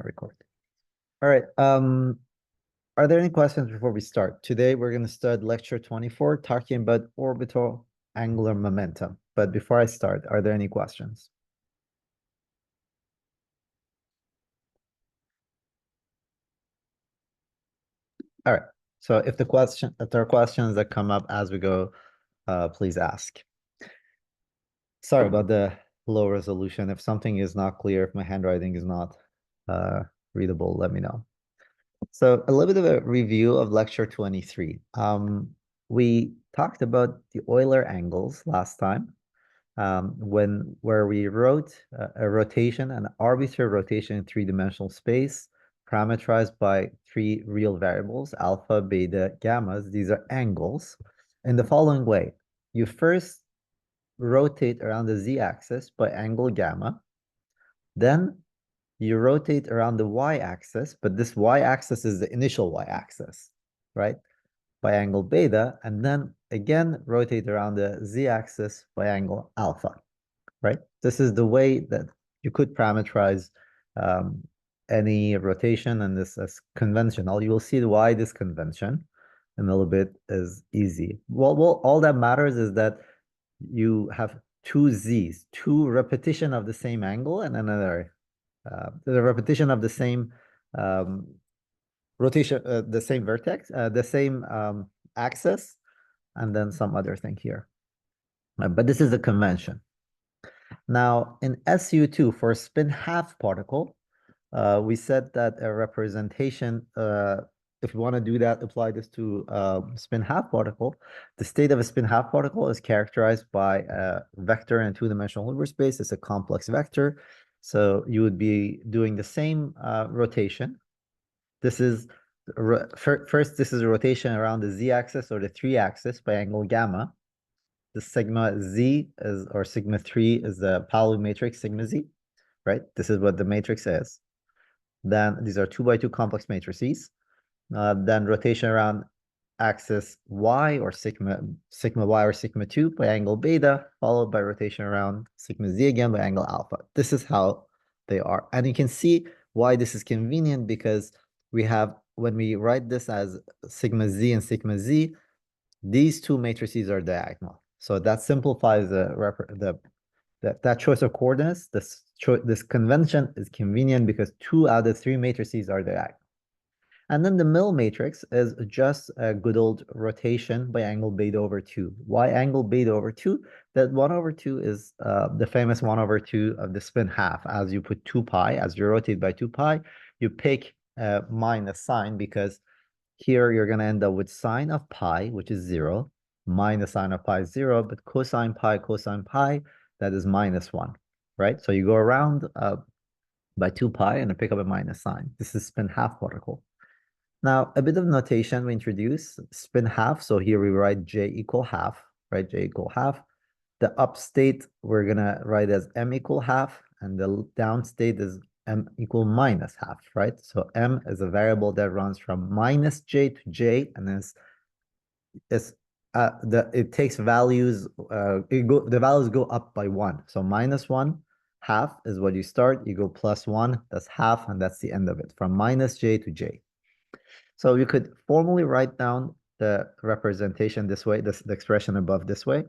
record. All right. Are there any questions before we start? Today we're going to start lecture 24, talking about orbital angular momentum. But before I start, are there any questions? All right. So if there are questions that come up as we go, please ask. Sorry about the low resolution. If something is not clear, if my handwriting is not readable, let me know. So a little bit of a review of lecture 23. We talked about the Euler angles last time, where we wrote a rotation, an arbitrary rotation in three-dimensional space, parameterized by three real variables, alpha, beta, gammas. These are angles in the following way. You first rotate around the z-axis by angle gamma, then you rotate around the y-axis, but this y-axis is the initial y-axis, right? By angle beta, and then again rotate around the z-axis by angle alpha, right? This is the way that you could parameterize any rotation, and this is conventional. You will see why this convention in a little bit is easy. Well, all that matters is that you have two z's, two repetition of the same angle, and another the repetition of the same rotation, the same vertex, the same axis, and then some other thing here. But this is the convention. Now, in SU2, for a spin half particle, we said that a representation, if you want to do that, apply this to spin half particle. The state of a spin half particle is characterized by a vector in a two-dimensional Hilbert space. It's a complex vector. So you would be doing the same rotation. This is first, this is a rotation around the z-axis or the 3-axis by angle gamma. The sigma z is, or sigma 3 is the Pauli matrix sigma z, right? This is what the matrix is. Then these are 2x2 complex matrices. Then rotation around axis y, or sigma y or sigma 2 by angle beta, followed by rotation around sigma z again by angle alpha. This is how they are. And you can see why this is convenient, because we have, when we write this as sigma z and sigma z, these two matrices are diagonal. So that simplifies that choice of coordinates. This convention is convenient because 2 out of 3 matrices are diagonal. And then the mill matrix is just a good old rotation by angle beta over 2. Why angle beta over 2? That 1 over 2 is the famous 1 over 2 of the spin half. As you put 2 pi, as you rotate by 2 pi, you pick minus sign, because here you're going to end up with sine of pi, which is 0, minus sine of pi is 0, but cosine pi, that is minus 1, right? So you go around by 2 pi and pick up a minus sign. This is spin half particle. Now, a bit of notation we introduce, spin half. So here we write j equal half, right? J equal half. The up state we're going to write as m equal half, and the down state is m equal minus half, right? So m is a variable that runs from minus j to j, and it takes values, the values go up by 1. So minus 1, half is what you start. You go plus 1, that's half, and that's the end of it, from minus j to j. So you could formally write down the representation this way, the expression above this way,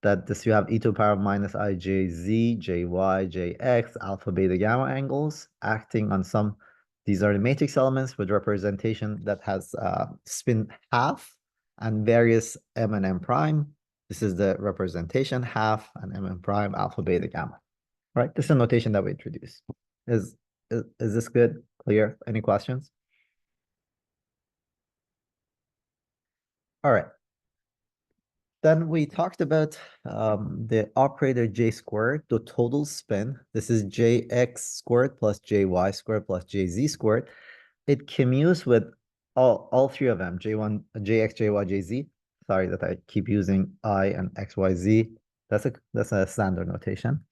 that this you have e to the power of minus I j z, j y, j x, alpha, beta, gamma angles acting on some, these are the matrix elements with representation that has spin half and various m and m prime. This is the representation half and m and prime, alpha, beta, gamma, right? This is a notation that we introduce. Is this good? Clear? Any questions? All right. Then we talked about the operator j squared, the total spin. This is jx squared plus jy squared plus jz squared. It commutes with all three of them, j1, jx, jy, jz. Sorry that I keep using I and xyz. That's a standard notation.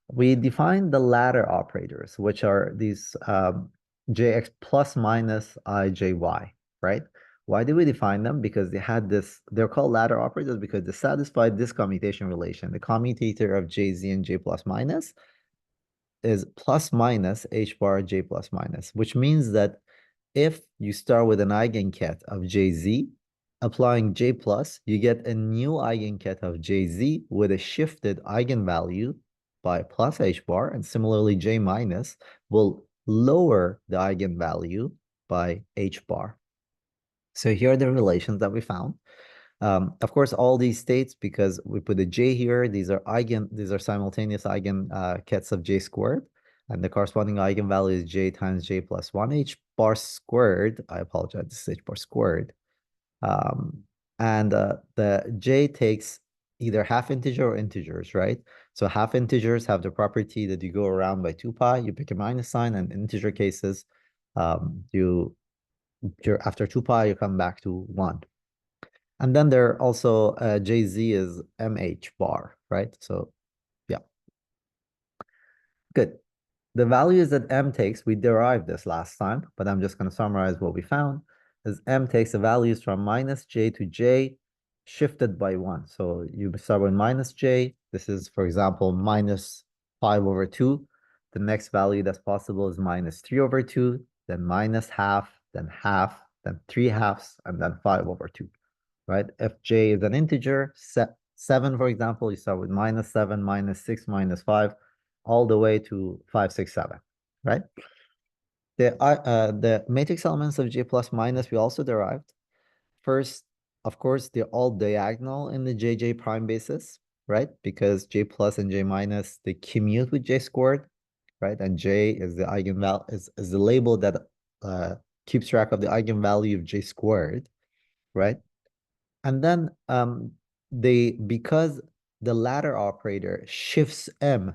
We define the ladder operators, which are these jx plus minus I, jy, right? Why do we define them? Because they had this, they're called ladder operators because they satisfy this commutation relation. The commutator of jz and j plus minus is plus minus H bar J plus minus, which means that if you start with an eigenket of Jz, applying J plus, you get a new eigenket of Jz with a shifted eigenvalue by plus H bar, and similarly J minus will lower the eigenvalue by H bar. So here are the relations that we found. Of course, all these states, because we put a J here, these are simultaneous eigenkets of J squared, and the corresponding eigenvalue is J times J plus 1 H bar squared. I apologize, this is H bar squared. And the J takes either half integer or integers, right? So half integers have the property that you go around by 2 pi, you pick a minus sign, and in integer cases, after 2 pi, you come back to 1. And then there are also JZ is MH bar, right? So yeah, good. The values that M takes, we derived this last time, but I'm just going to summarize what we found, is M takes the values from minus J to J shifted by 1. So you start with minus J. This is, for example, minus 5 over 2. The next value that's possible is minus 3 over 2, then minus half, then 3 halves, and then 5 over 2. Right? If J is an integer, 7, for example, you start with minus 7, minus 6, minus 5, all the way to 5, 6, 7, right? The matrix elements of J plus minus we also derived. First, of course, they're all diagonal in the JJ prime basis, right? Because J plus and J minus, they commute with J squared, right? And J is the eigenvalue, is the label that keeps track of the eigenvalue of J squared, right? And then because the ladder operator shifts M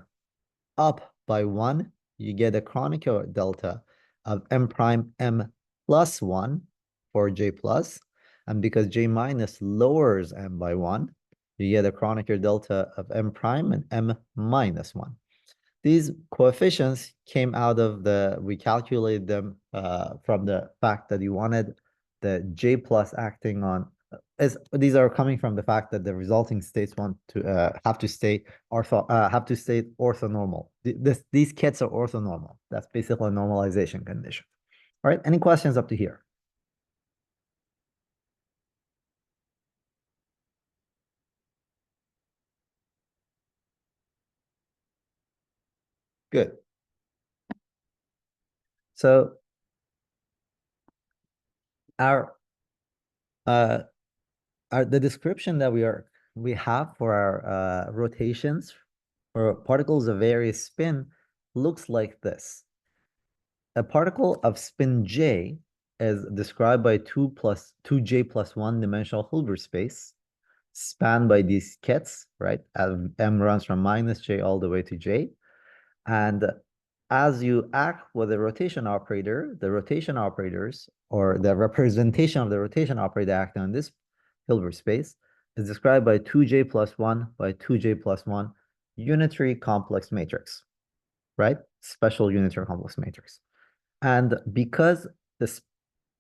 up by 1, you get a Kronecker delta of M prime M plus 1 for J plus. And because J minus lowers M by 1, you get a Kronecker delta of M prime and M minus 1. These coefficients came out of we calculated them from the fact that you wanted the J plus acting on, these are coming from the fact that the resulting states want to have to stay orthonormal. These kits are orthonormal. That's basically a normalization condition. All right, any questions up to here? Good. So our uh the description that we have for our rotations for particles of various spin looks like this. A particle of spin J is described by 2J plus 1 dimensional Hilbert space spanned by these kets, right? As M runs from minus J all the way to J. And as you act with the rotation operator, the rotation operators, or the representation of the rotation operator acting on this Hilbert space, is described by 2J plus 1 by 2J plus 1 unitary complex matrix, right? Special unitary complex matrix. And because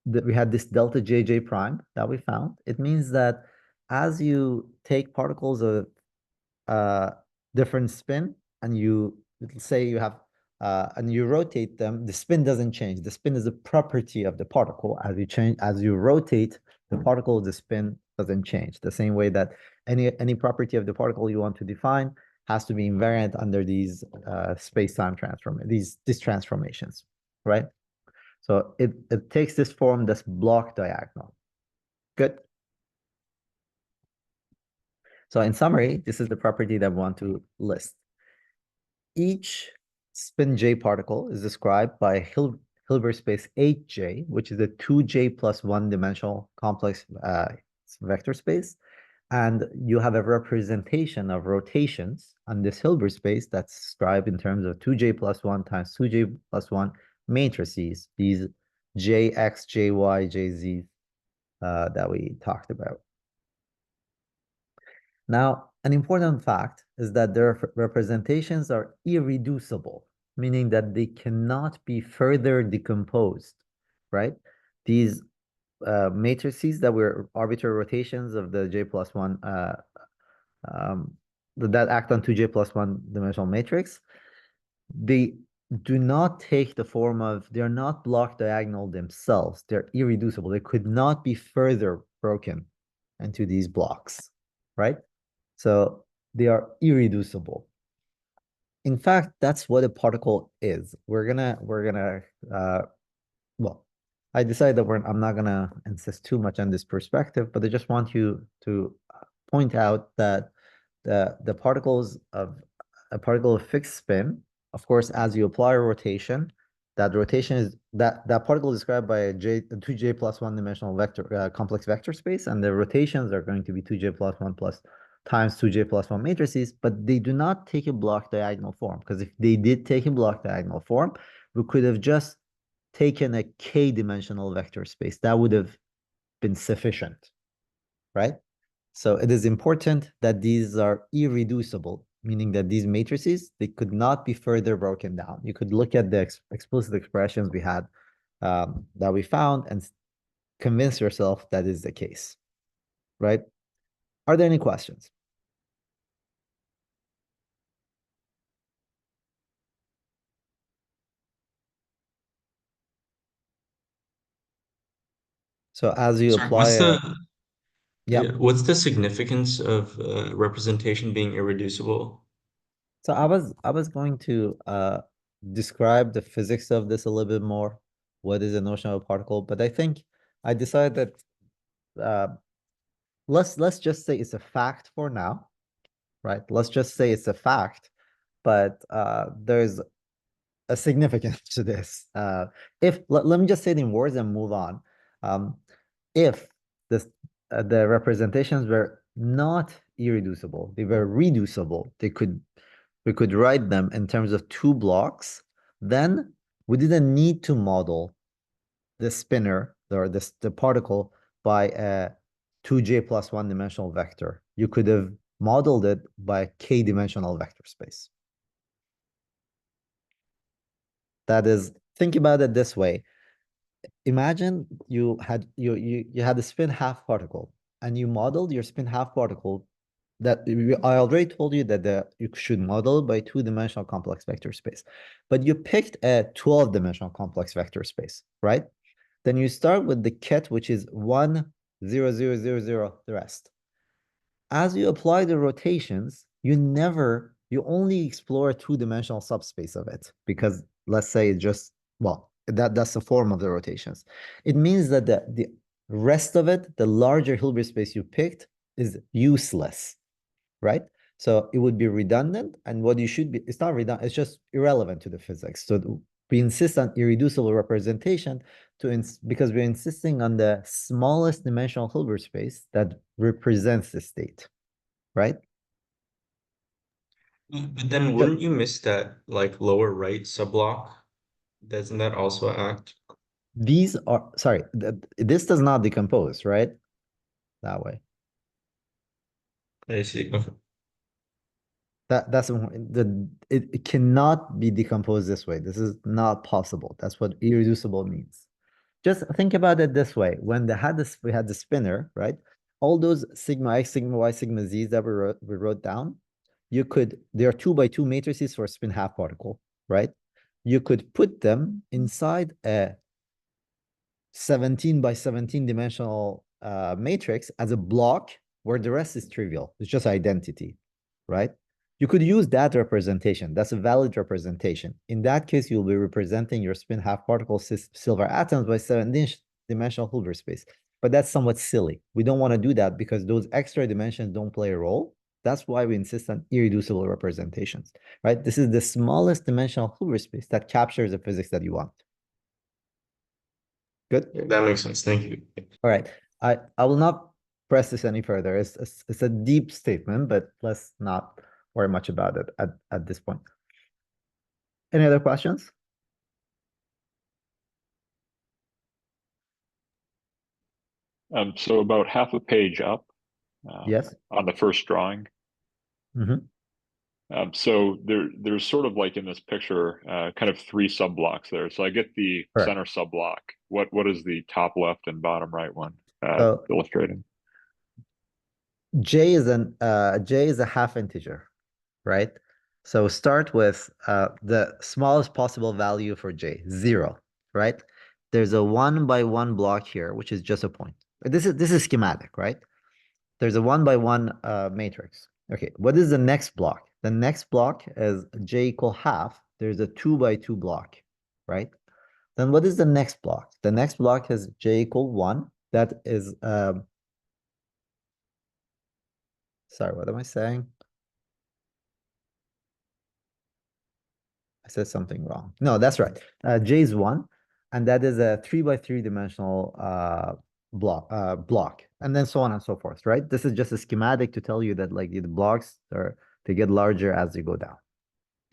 we had this delta JJ prime that we found, it means that as you take particles of different spin and you say you have and you rotate them, the spin doesn't change. The spin is a property of the particle. As you rotate the particle, the spin doesn't change. The same way that any property of the particle you want to define has to be invariant under these space-time these transformations, right? So it takes this form, this block diagonal. Good. So in summary, this is the property that we want to list. Each spin J particle is described by Hilbert space 8J, which is a 2J plus 1 dimensional complex vector space. And you have a representation of rotations on this Hilbert space that's described in terms of 2J plus 1 times 2J plus 1 matrices, these JX, JY, JZ that we talked about. Now, an important fact is that their representations are irreducible, meaning that they cannot be further decomposed, right? These matrices that were arbitrary rotations of the J plus 1 um, that act on 2J plus 1 dimensional matrix, they do not take the form of, they're not block diagonal themselves. They're irreducible. They could not be further broken into these blocks, right? So they are irreducible. In fact, that's what a particle is. Uh, well, I decided that I'm not gonna insist too much on this perspective, but I just want you to point out that the particles of a particle of fixed spin, of course, as you apply a rotation, that rotation is that particle is described by a 2j plus one dimensional vector complex vector space, and the rotations are going to be 2j plus one plus times 2j plus one matrices, but they do not take a block diagonal form, because if they did take a block diagonal form, we could have just taken a k-dimensional vector space. That would have been sufficient, right? So it is important that these are irreducible, meaning that these matrices, they could not be further broken down. You could look at the explicit expressions we had that we found and convince yourself that is the case, right? Are there any questions? So as you Sorry, apply a, yeah. what's the significance of representation being irreducible? So I was going to describe the physics of this a little bit more. What is a notion of a particle? But I think I decided that let's just say it's a fact for now, right? Let's just say it's a fact, but there's a significance to this. If let me just say it in words and move on. Um, if this the representations were not irreducible, they were reducible, we could write them in terms of two blocks, then we didn't need to model the spinner or the particle by a 2j plus one dimensional vector. You could have modeled it by a k-dimensional vector space. That is, think about it this way. Imagine you had a spin half particle and you modeled your spin half particle that I already told you that you should model by two-dimensional complex vector space, but you picked a 12-dimensional complex vector space, right? Then you start with the kit, which is 1, 0, 0, 0, 0, the rest. As you apply the rotations, you only explore a two-dimensional subspace of it, because let's say it just, well, that's the form of the rotations. It means that the rest of it, the larger Hilbert space you picked, is useless, right? So it would be redundant, and what you should be, it's not redundant, it's just irrelevant to the physics. So we insist on irreducible representation because we're insisting on the smallest dimensional Hilbert space that represents the state, right? But then So wouldn't you miss that like lower right subblock? Doesn't that also act? these are, sorry, this does not decompose, right? That way. I see. Okay. That's it cannot be decomposed this way. This is not possible. That's what irreducible means. Just think about it this way. When we had the spinner, right? All those sigma x, sigma y, sigma z's that we wrote down, there are 2 by 2 matrices for a spin half particle, right? You could put them inside a 17 by 17 dimensional matrix as a block where the rest is trivial. It's just identity, right? You could use that representation. That's a valid representation. In that case, you'll be representing your spin half particle silver atoms by 17-dimensional Hilbert space. But that's somewhat silly. We don't want to do that because those extra dimensions don't play a role. That's why we insist on irreducible representations, right? This is the smallest dimensional Hilbert space that captures the physics that you want. Good? Yeah, that makes sense. Thank you. All right. I will not press this any further. It's a deep statement, but let's not worry much about it at this point. Any other questions? So about half a page up Yes. on the first drawing. Mm-hmm. So there's sort of like in this picture, kind of three sub blocks there. So I get the Correct. center sub block. What is the top left and bottom right one So illustrating? J is a half integer, right? So start with the smallest possible value for J, 0, right? There's a 1 by 1 block here, which is just a point. This is schematic, right? There's a 1 by 1 matrix. Okay, what is the next block? The next block is J equal half. There's a 2 by 2 block, right? Then what is the next block? The next block is J equal 1. That is, sorry, what am I saying? I said something wrong. No, that's right. J is 1, and that is a 3 by 3 dimensional block, and then so on and so forth, right? This is just a schematic to tell you that like the blocks they get larger as you go down.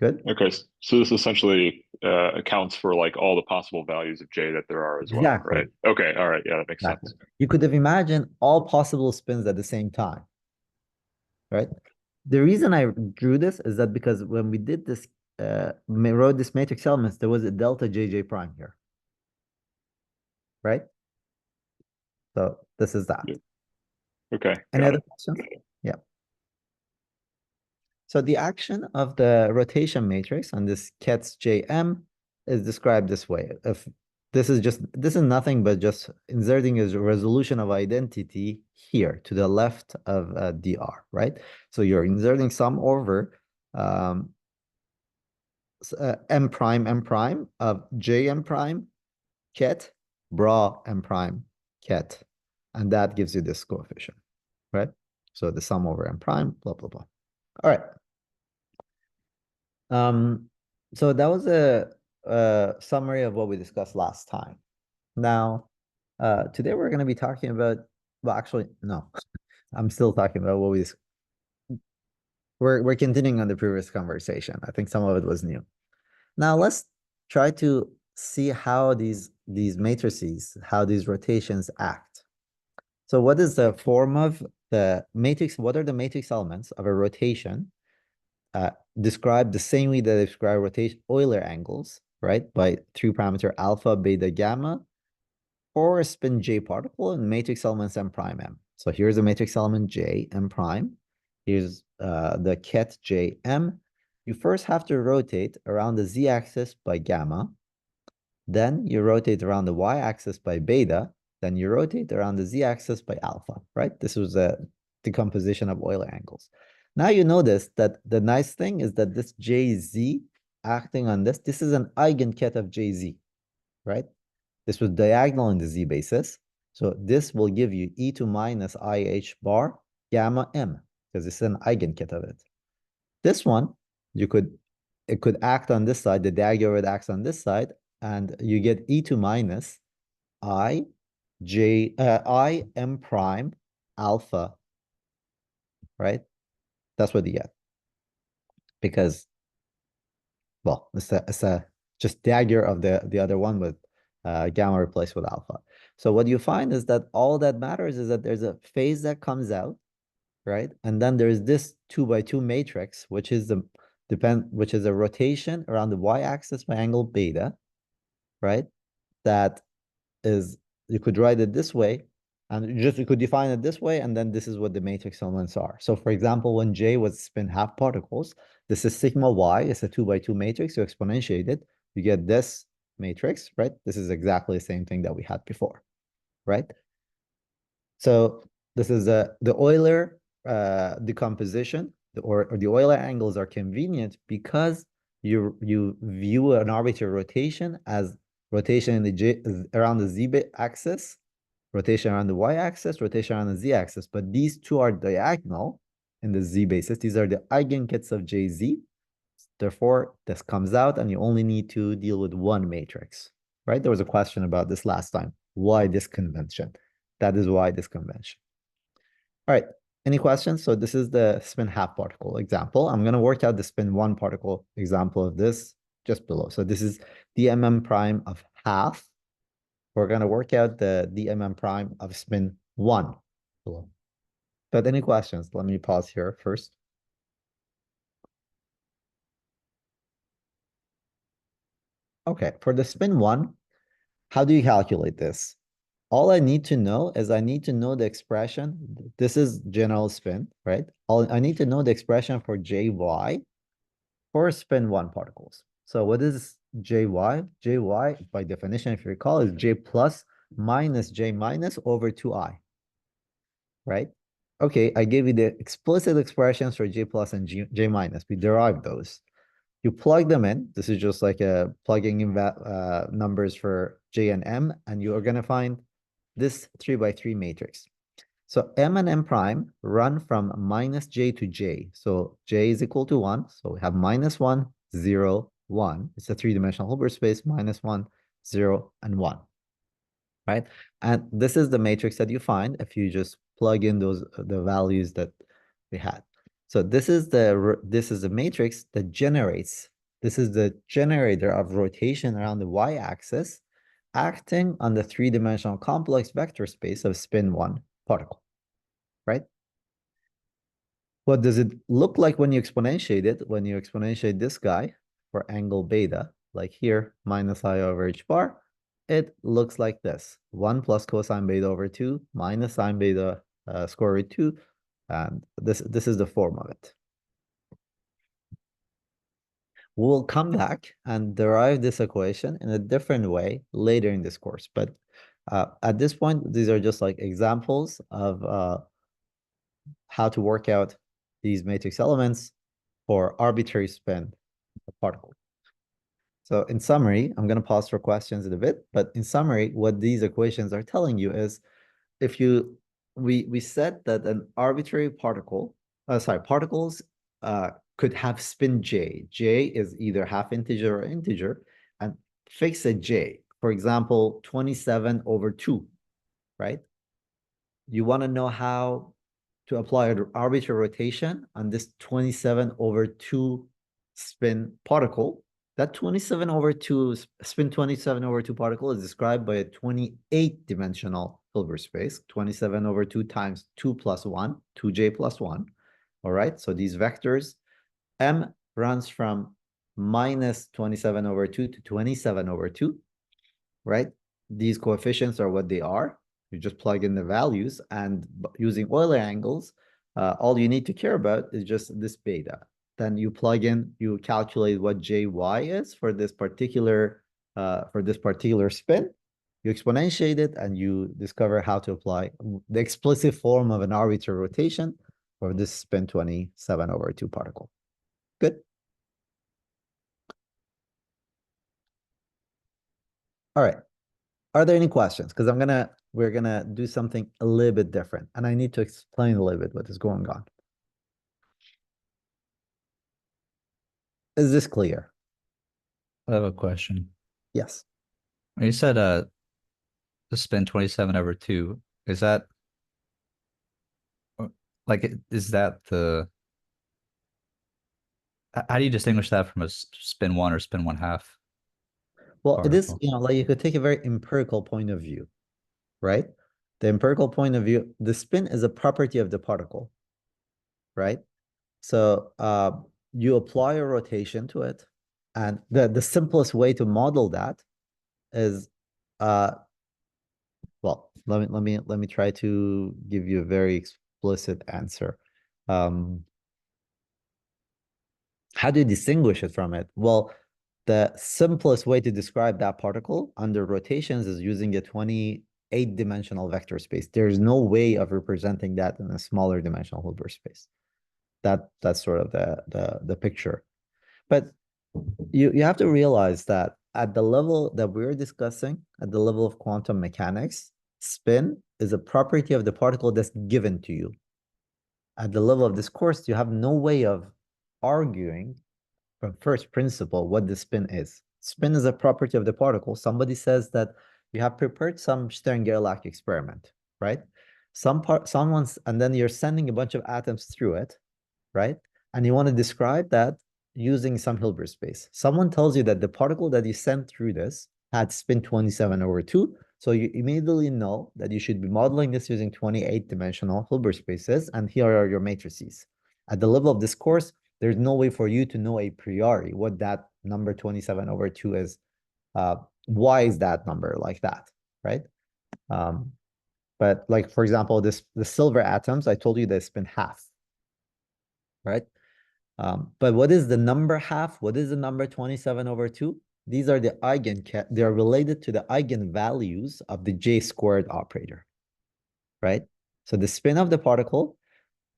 Good? Okay, so this essentially accounts for like all the possible values of J that there are as well, Exactly. right? Okay, all right, yeah, that makes Exactly. sense. You could have imagined all possible spins at the same time, right? The reason I drew this is that because when we did this, wrote this matrix elements, there was a delta JJ prime here, right? So this is that. Yeah. Okay, Any got other it. questions? Yeah. So the action of the rotation matrix on this Ketz JM is described this way. If this is nothing but just inserting a resolution of identity here to the left of dr, right? So you're inserting sum over m prime of jm prime ket bra m prime ket, and that gives you this coefficient, right? So the sum over m prime, blah blah blah. All right. So that was a summary of what we discussed last time. Now, today we're going to be talking about, well, actually, no, I'm still talking about what we're continuing on the previous conversation. I think some of it was new. Now let's try to see how these matrices, how these rotations act. So what is the form of the matrix? What are the matrix elements of a rotation? Described the same way that I describe rotation Euler angles, right? By 3-parameter alpha, beta, gamma, or a spin J particle and matrix elements M prime M. So here's a matrix element J, M prime. Here's the ket J, M. You first have to rotate around the Z-axis by gamma. Then you rotate around the Y-axis by beta. Then you rotate around the Z-axis by alpha, right? This was a decomposition of Euler angles. Now you notice that the nice thing is that this JZ acting on this is an eigenket of JZ, right? This was diagonal in the Z basis. So this will give you e to minus IH bar gamma M, because it's an eigenket of it. This one, it could act on this side, the dagger would act on this side, and you get e to minus I M prime alpha, right? That's what you get. Because, well, it's a just dagger of the other one with gamma replaced with alpha. So what you find is that all that matters is that there's a phase that comes out, right? And then there's this 2 by 2 matrix, which is a rotation around the y-axis by angle beta, right? That is, you could write it this way, and you could define it this way, and then this is what the matrix elements are. So for example, when J was spin half particles, this is sigma y, it's a 2 by 2 matrix, you exponentiate it, you get this matrix, right? This is exactly the same thing that we had before, right? So this is the Euler decomposition, or the Euler angles are convenient because you view an arbitrary rotation as rotation in the around the z axis, rotation around the y-axis, rotation around the z-axis. But these two are diagonal in the z basis. These are the eigenkets of Jz. Therefore, this comes out, and you only need to deal with one matrix, right? There was a question about this last time. Why this convention? That is why this convention. All right. Any questions? So this is the spin half particle example. I'm going to work out the spin 1 particle example of this just below. So this is dmm prime of half. We're going to work out the dmm prime of spin 1 below. But any questions? Let me pause here first. Okay, for the spin 1, how do you calculate this? All I need to know is I need to know the expression. This is general spin, right? I need to know the expression for jy for spin 1 particles. So what is Jy? Jy, by definition, if you recall, is J plus minus J minus over 2I, right? Okay, I gave you the explicit expressions for J plus and J minus. We derived those. You plug them in. This is just like a plugging in numbers for J and M, and you are going to find this 3x3 matrix. So M and M prime run from minus J to J. So J is equal to 1. So we have minus 1, 0, 1. It's a three-dimensional Hilbert space, minus 1, 0, and 1. Right? And this is the matrix that you find if you just plug in the values that we had. So this is the matrix that generates. This is the generator of rotation around the y-axis acting on the three-dimensional complex vector space of spin 1 particle, right? What does it look like when you exponentiate it? When you exponentiate this guy for angle beta, like here, minus I over h bar, it looks like this. 1 plus cosine beta over 2 minus sine beta square root 2. And this is the form of it. We'll come back and derive this equation in a different way later in this course. But at this point, these are just like examples of how to work out these matrix elements for arbitrary spin of particle. So in summary, I'm going to pause for questions in a bit, but in summary, what these equations are telling you is if we said that an arbitrary particle, particles could have spin j. J is either half integer or integer, and fix a j. For example, 27 over 2, right? You want to know how to apply an arbitrary rotation on this 27 over 2 spin particle. That 27 over 2 spin 27 over 2 particle is described by a 28-dimensional Hilbert space. 27 over 2 times 2 plus 1, 2j plus 1. All right, so these vectors, M runs from minus 27 over 2 to 27 over 2, right? These coefficients are what they are. You just plug in the values, and using Euler angles, all you need to care about is just this beta. Then you plug in, you calculate what Jy is for this particular spin. You exponentiate it, and you discover how to apply the explicit form of an arbitrary rotation for this spin 27 over 2 particle. Good. All right. Are there any questions? Because we're gonna do something a little bit different, and I need to explain a little bit what is going on. Is this clear? I have a question. Yes. You said the spin 27 over 2. Is that like is that the how do you distinguish that from a spin 1 or spin 1/2? Well, it is, particle? like you could take a very empirical point of view, right? The empirical point of view, the spin is a property of the particle, right? So you apply a rotation to it, and the simplest way to model that is well, let me try to give you a very explicit answer. How do you distinguish it from it? Well, the simplest way to describe that particle under rotations is using a 28-dimensional vector space. There's no way of representing that in a smaller dimensional Hilbert space. That's sort of the picture. But you have to realize that at the level that we're discussing, at the level of quantum mechanics, spin is a property of the particle that's given to you. At the level of this course, you have no way of arguing from first principle what the spin is. Spin is a property of the particle. Somebody says that you have prepared some Stern-Gerlach experiment, right? And then you're sending a bunch of atoms through it, right? And you want to describe that using some Hilbert space. Someone tells you that the particle that you sent through this had spin 27 over 2. So you immediately know that you should be modeling this using 28-dimensional Hilbert spaces. And here are your matrices. At the level of this course, there's no way for you to know a priori what that number 27 over 2 is. Why is that number like that, right? But like, for example, the silver atoms, I told you they spin half, right? But what is the number half? What is the number 27 over 2? These are the they are related to the eigenvalues of the J squared operator, right? So the spin of the particle,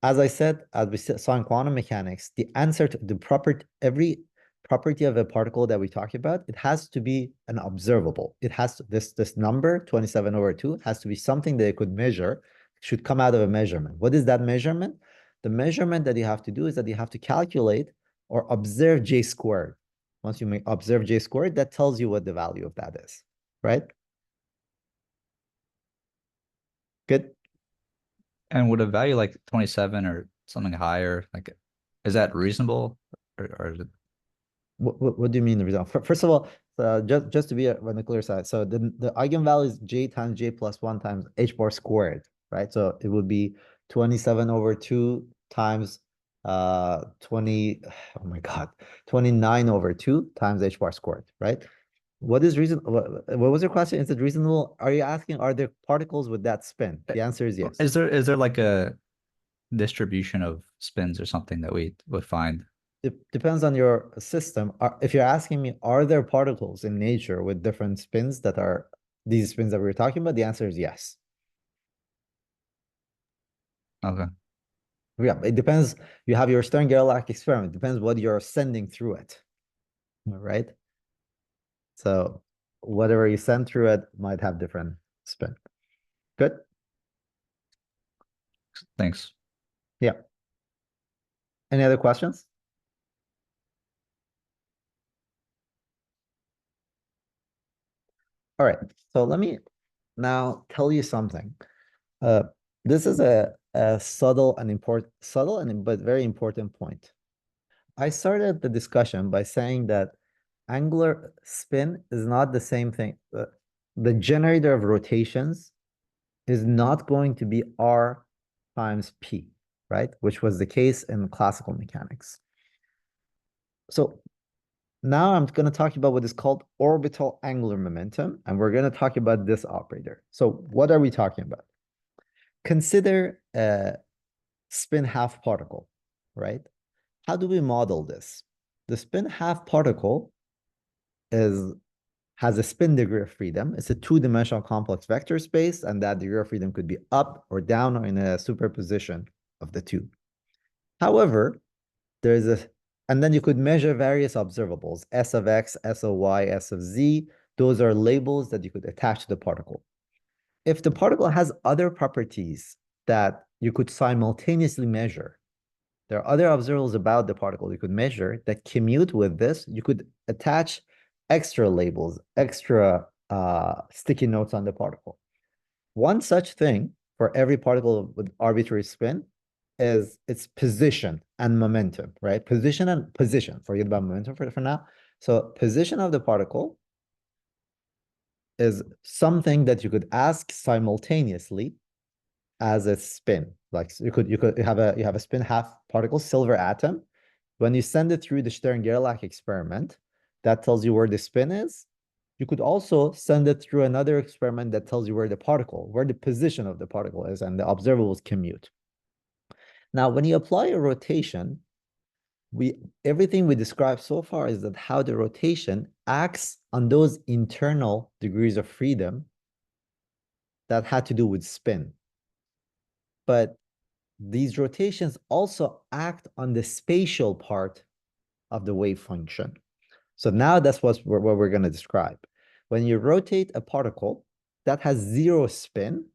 as I said, as we saw in quantum mechanics, the answer to the every property of a particle that we talk about, it has to be an observable. It has to, this number 27 over 2 has to be something that it could measure, should come out of a measurement. What is that measurement? The measurement that you have to do is that you have to calculate or observe J squared. Once you observe J squared, that tells you what the value of that is, right? Good. And would a value like 27 or something higher, like, is that reasonable? Or is it... What do you mean the result? First of all, just to be on the clear side, so the eigenvalue is J times J plus 1 times H bar squared, right? So it would be 27 over 2 times 20, oh my God, 29 over 2 times H bar squared, right? What is reason? What was your question? Is it reasonable? Are you asking, are there particles with that spin? The answer is yes. Is there like a distribution of spins or something that we would find? It depends on your system. If you're asking me, are there particles in nature with different spins that are these spins that we were talking about? The answer is yes. Okay. Yeah, it depends. You have your Stern-Gerlach experiment. It depends what you're sending through it, right? So whatever you send through it might have different spin. Good. Thanks. Yeah. Any other questions? All right. So let me now tell you something. This is a subtle and but very important point. I started the discussion by saying that angular spin is not the same thing. The generator of rotations is not going to be R times P, right? Which was the case in classical mechanics. So now I'm going to talk about what is called orbital angular momentum, and we're going to talk about this operator. So what are we talking about? Consider a spin half particle, right? How do we model this? The spin half particle has a spin degree of freedom. It's a two-dimensional complex vector space, and that degree of freedom could be up or down or in a superposition of the two. However, and then you could measure various observables, S of X, S of Y, S of Z. Those are labels that you could attach to the particle. If the particle has other properties that you could simultaneously measure, there are other observables about the particle you could measure that commute with this. You could attach extra labels, extra sticky notes on the particle. One such thing for every particle with arbitrary spin is its position and momentum, right? Position and position. Forget about momentum for now. So position of the particle is something that you could ask simultaneously as a spin. Like you have a spin half particle, silver atom. When you send it through the Stern-Gerlach experiment, that tells you where the spin is. You could also send it through another experiment that tells you where the position of the particle is, and the observables commute. Now, when you apply a rotation, everything we described so far is that how the rotation acts on those internal degrees of freedom that had to do with spin. But these rotations also act on the spatial part of the wave function. So now that's what we're going to describe. When you rotate a particle that has zero spin,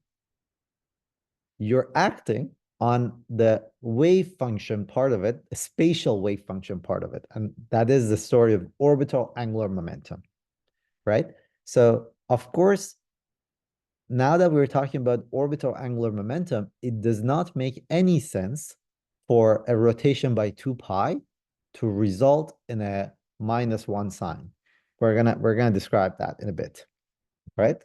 you're acting on the wave function part of it, a spatial wave function part of it. And that is the story of orbital angular momentum, right? So, of course, now that we're talking about orbital angular momentum, it does not make any sense for a rotation by 2 pi to result in a -1 sign. We're gonna describe that in a bit, right?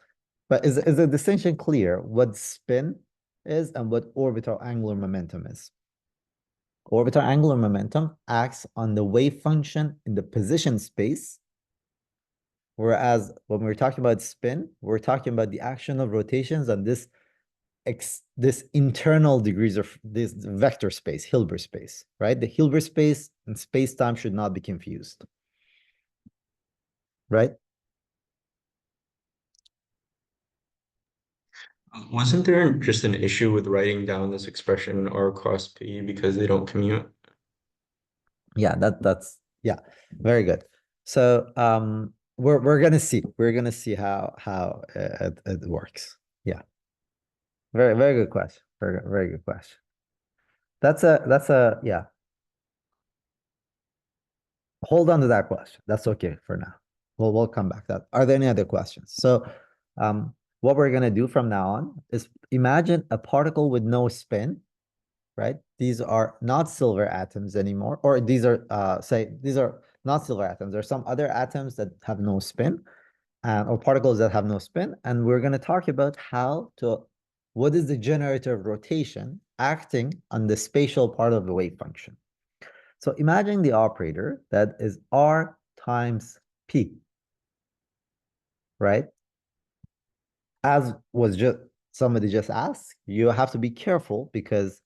But is the distinction clear what spin is and what orbital angular momentum is? Orbital angular momentum acts on the wave function in the position space, whereas when we're talking about spin, we're talking about the action of rotations on this this internal degrees of this vector space, Hilbert space, right? The Hilbert space and space-time should not be confused, right? Wasn't there just an issue with writing down this expression R cross P because they don't commute? Yeah, that's yeah, very good. So we're gonna see how it works. Yeah, very good question. Very good question. That's a yeah. Hold on to that question. That's okay for now. We'll come back to that. Are there any other questions? So what we're gonna do from now on is imagine a particle with no spin, right? These are not silver atoms anymore, or these are say these are not silver atoms. There are some other atoms that have no spin, or particles that have no spin, and we're going to talk about what is the generator of rotation acting on the spatial part of the wave function. So imagine the operator that is R times P, right? As was just somebody just asked, you have to be careful because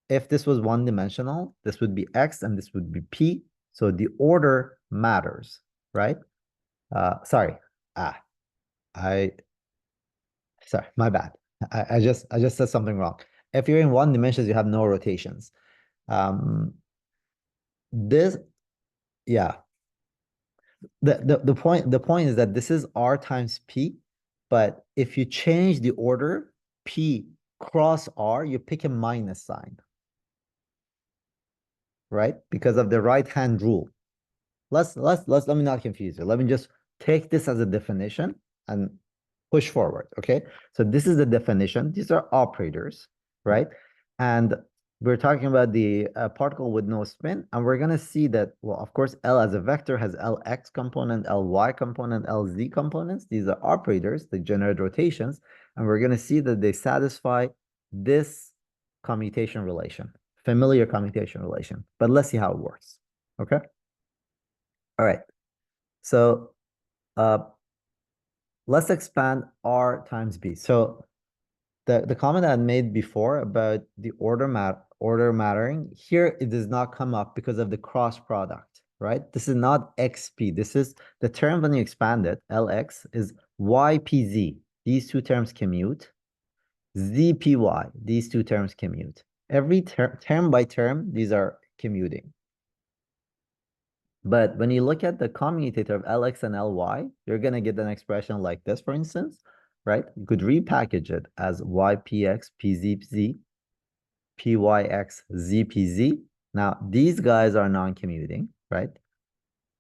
if this was one dimensional, this would be X and this would be P. So the order matters, right? Sorry. I sorry, my bad. I just said something wrong. If you're in one dimensions, you have no rotations. This, yeah. The point is that this is R times P, but if you change the order, P cross R, you pick a minus sign, right? Because of the right-hand rule. Let me not confuse you. Let me just take this as a definition and push forward. Okay. So this is the definition. These are operators, right? And we're talking about the particle with no spin, and we're gonna see that, well, of course, L as a vector has Lx component, Ly component, Lz components. These are operators that generate rotations, and we're gonna see that they satisfy this commutation relation, familiar commutation relation. But let's see how it works. Okay. All right. So let's expand R times B. So the comment I made before about the order mattering, here it does not come up because of the cross product, right? This is not XP. This is the term when you expand it, LX is YPZ. These two terms commute. ZPY, these two terms commute. Every term by term, these are commuting. But when you look at the commutator of Lx and Ly, you're going to get an expression like this, for instance, right? You could repackage it as ypx pzz, pyx zpz. Now, these guys are non-commuting, right?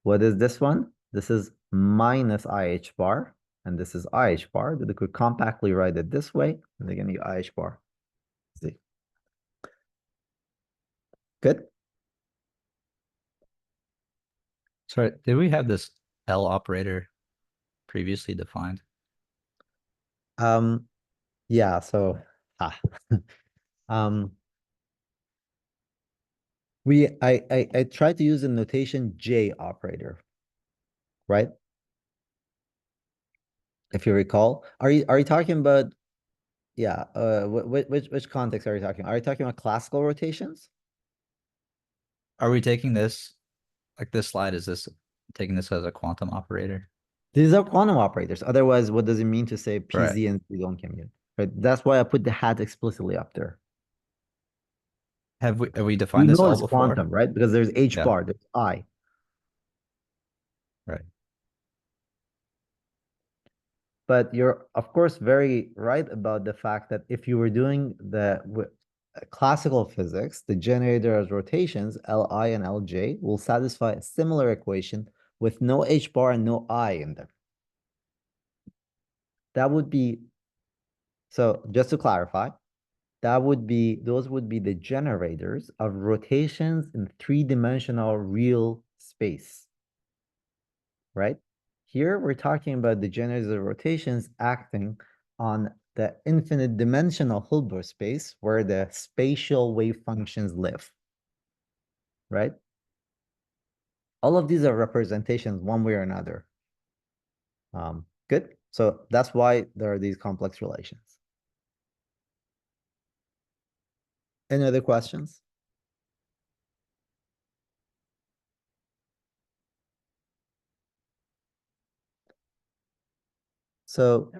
What is this one? This is minus IH bar, and this is IH bar. They could compactly write it this way, and they're going to be IH bar z. Good? Sorry, did we have this L operator previously defined? Yeah, so um I tried to use the notation J operator, right? If you recall, are you talking about, yeah, which context are you talking? Are you talking about classical rotations? Are we taking this, like this slide, is this taking this as a quantum operator? These are quantum operators. Otherwise, what does it mean to say Right. PZ and Z don't commute? Right? That's why I put the hat explicitly up there. Have we We defined this know all it's before? quantum, right? Because there's H Yeah. bar, there's I. Right. But you're, of course, very right about the fact that if you were doing the classical physics, the generator of rotations, Li and Lj, will satisfy a similar equation with no H bar and no I in them. That would be, so just to clarify, those would be the generators of rotations in three-dimensional real space, right? Here we're talking about the generators of rotations acting on the infinite dimensional Hilbert space where the spatial wave functions live, right? All of these are representations one way or another. Good. So that's why there are these complex relations. Any other questions? So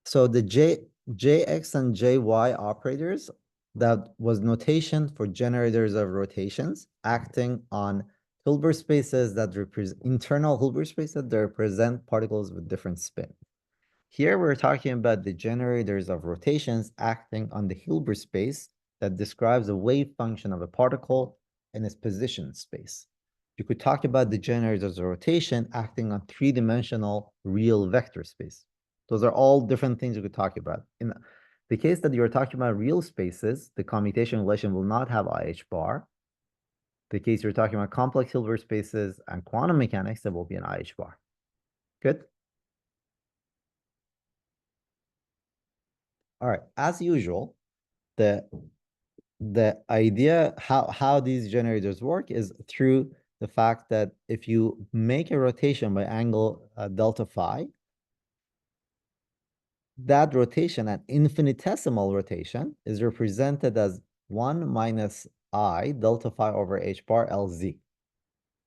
the Jx and Jy operators, that was notation for generators of rotations acting on Hilbert spaces that represent internal Hilbert spaces that represent particles with different spin. Here we're talking about the generators of rotations acting on the Hilbert space that describes a wave function of a particle in its position space. You could talk about the generators of rotation acting on three-dimensional real vector space. Those are all different things you could talk about. In the case that you're talking about real spaces, the commutation relation will not have IH bar. The case you're talking about complex Hilbert spaces and quantum mechanics, there will be an IH bar. Good? All right, as usual, the idea how these generators work is through the fact that if you make a rotation by angle delta phi, that rotation, an infinitesimal rotation, is represented as 1 minus I delta phi over h bar LZ,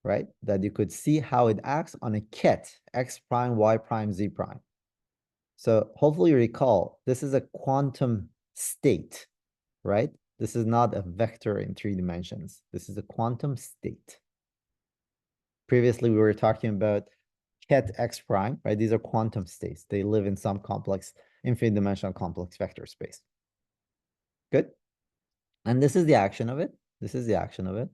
right? That you could see how it acts on a ket, x prime, y prime, z prime. So hopefully you recall, this is a quantum state, right? This is not a vector in 3 dimensions. This is a quantum state. Previously, we were talking about ket x prime, right? These are quantum states. They live in some complex, infinite dimensional complex vector space. Good. And this is the action of it. This is the action of it.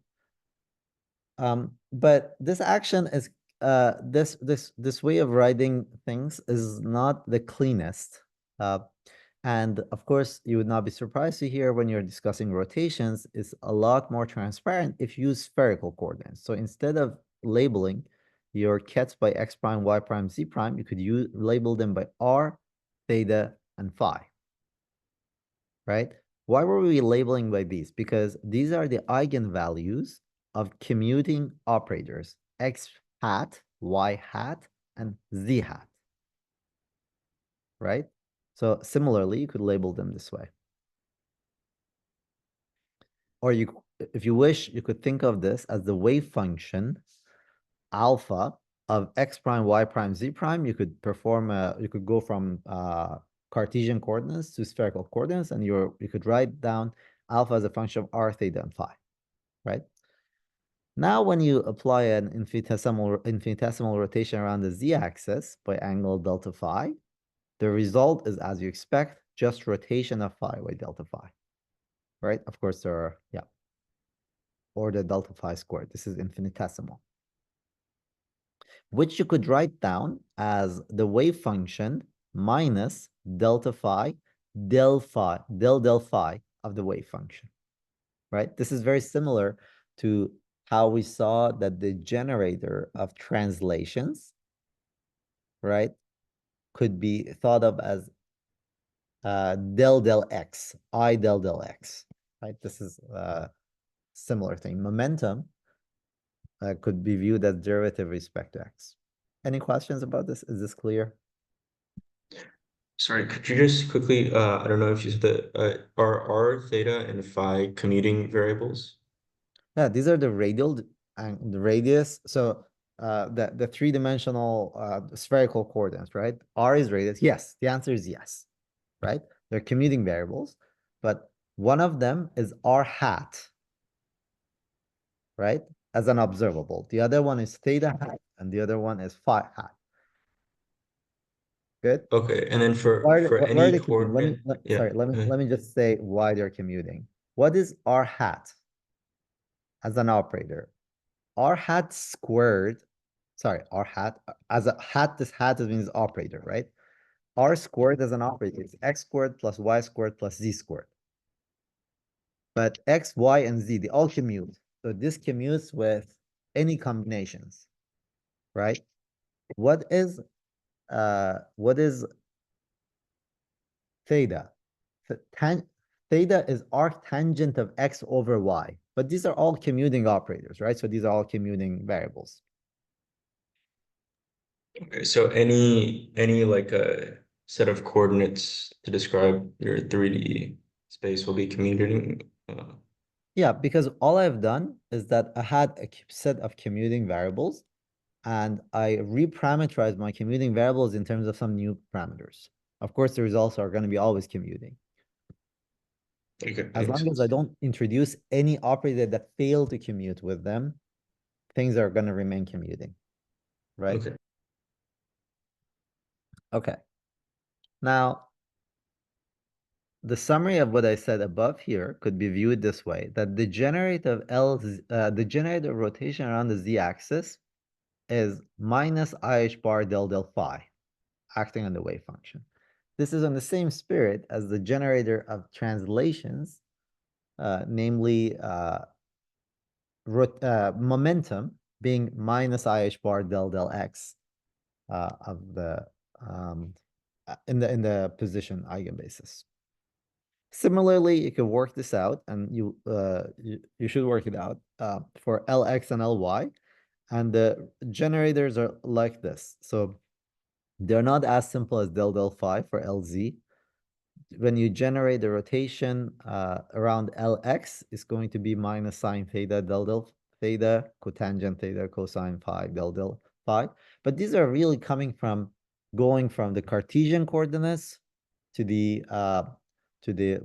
But this action is this way of writing things is not the cleanest. And of course, you would not be surprised to hear when you're discussing rotations, it's a lot more transparent if you use spherical coordinates. So instead of labeling your kets by x prime, y prime, z prime, you could label them by r, theta, and phi, right? Why were we labeling by these? Because these are the eigenvalues of commuting operators, x hat, y hat, and z hat, right? So similarly, you could label them this way. Or you, if you wish, you could think of this as the wave function alpha of x prime, y prime, z prime. You could perform you could go from Cartesian coordinates to spherical coordinates, and you could write down alpha as a function of r, theta, and phi, right? Now, when you apply an infinitesimal rotation around the z-axis by angle delta phi, the result is, as you expect, just rotation of phi by delta phi, right? Of course, there are, yeah, or the delta phi squared. This is infinitesimal, which you could write down as the wave function minus delta phi del phi of the wave function, right? This is very similar to how we saw that the generator of translations, right, could be thought of as del x, I del x, right? This is a similar thing. Momentum could be viewed as derivative with respect to x. Any questions about this? Is this clear? Sorry, could you just quickly, I don't know if you said that, are r, theta, and phi commuting variables? Yeah, these are the radial and the radius. So the three-dimensional spherical coordinates, right? R is radius. Yes, the answer is yes, right? They're commuting variables, but one of them is r hat, right? As an observable. The other one is theta hat, and the other one is phi hat. Good. Okay, and then for Why are any they commuting? coordinate, yeah. Sorry, let me just say why they're commuting. What is r hat as an operator? R hat squared, sorry, R hat, as a hat, this hat means operator, right? R squared as an operator is x squared plus y squared plus z squared. But x, y, and z, they all commute. So this commutes with any combinations, right? What is theta? Theta is arctangent of x over y, but these are all commuting operators, right? So these are all commuting variables. Okay, so any like a set of coordinates to describe your 3D space will be commuting Uh, Yeah, because all I've done is that I had a set of commuting variables and I reparameterized my commuting variables in terms of some new parameters. Of course, the results are going to be always commuting. okay, As makes long as I sense. don't introduce any operator that fail to commute with them, things are going to remain commuting, right? Okay. Okay. Now, the summary of what I said above here could be viewed this way, that the generator rotation around the z-axis is minus IH bar del del phi, acting on the wave function. This is on the same spirit as the generator of translations, namely momentum being minus IH bar del del x of the in the position eigenbasis. Similarly, you can work this out, and you should work it out for Lx and Ly, and the generators are like this. So they're not as simple as del del phi for Lz. When you generate the rotation around Lx, it's going to be minus sine theta del del theta, cotangent theta, cosine phi, del del phi. But these are really coming from going from the Cartesian coordinates to the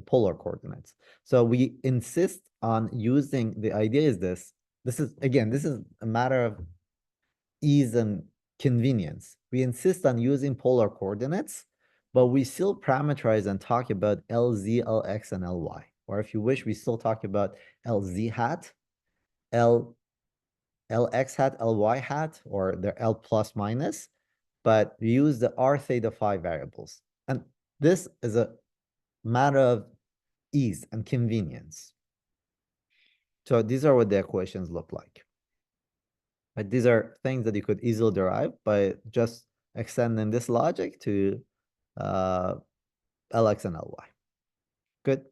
polar coordinates. So we insist on using, the idea is this. This is, again, this is a matter of ease and convenience. We insist on using polar coordinates, but we still parameterize and talk about LZ, LX, and LY. Or if you wish, we still talk about LZ hat, LX hat, LY hat, or the L plus minus, but we use the R theta phi variables. And this is a matter of ease and convenience. So these are what the equations look like. But these are things that you could easily derive by just extending this logic to Lx and Ly. Good.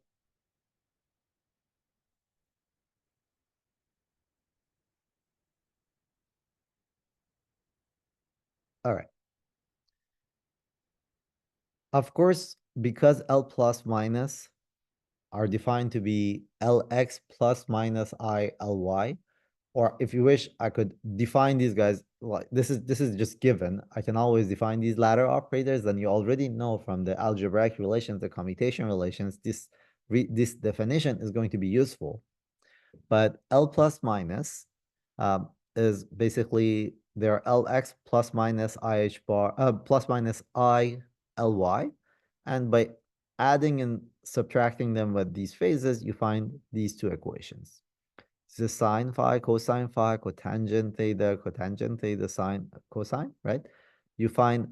All right. Of course, because L plus minus are defined to be Lx plus minus I Ly, or if you wish, I could define these guys like this is just given. I can always define these ladder operators, and you already know from the algebraic relations, the commutation relations, this definition is going to be useful. But L plus minus is basically their Lx plus minus IH bar plus minus I Ly, and by adding and subtracting them with these phases, you find these two equations. This is sine phi, cosine phi, cotangent theta, sine, cosine, right? You find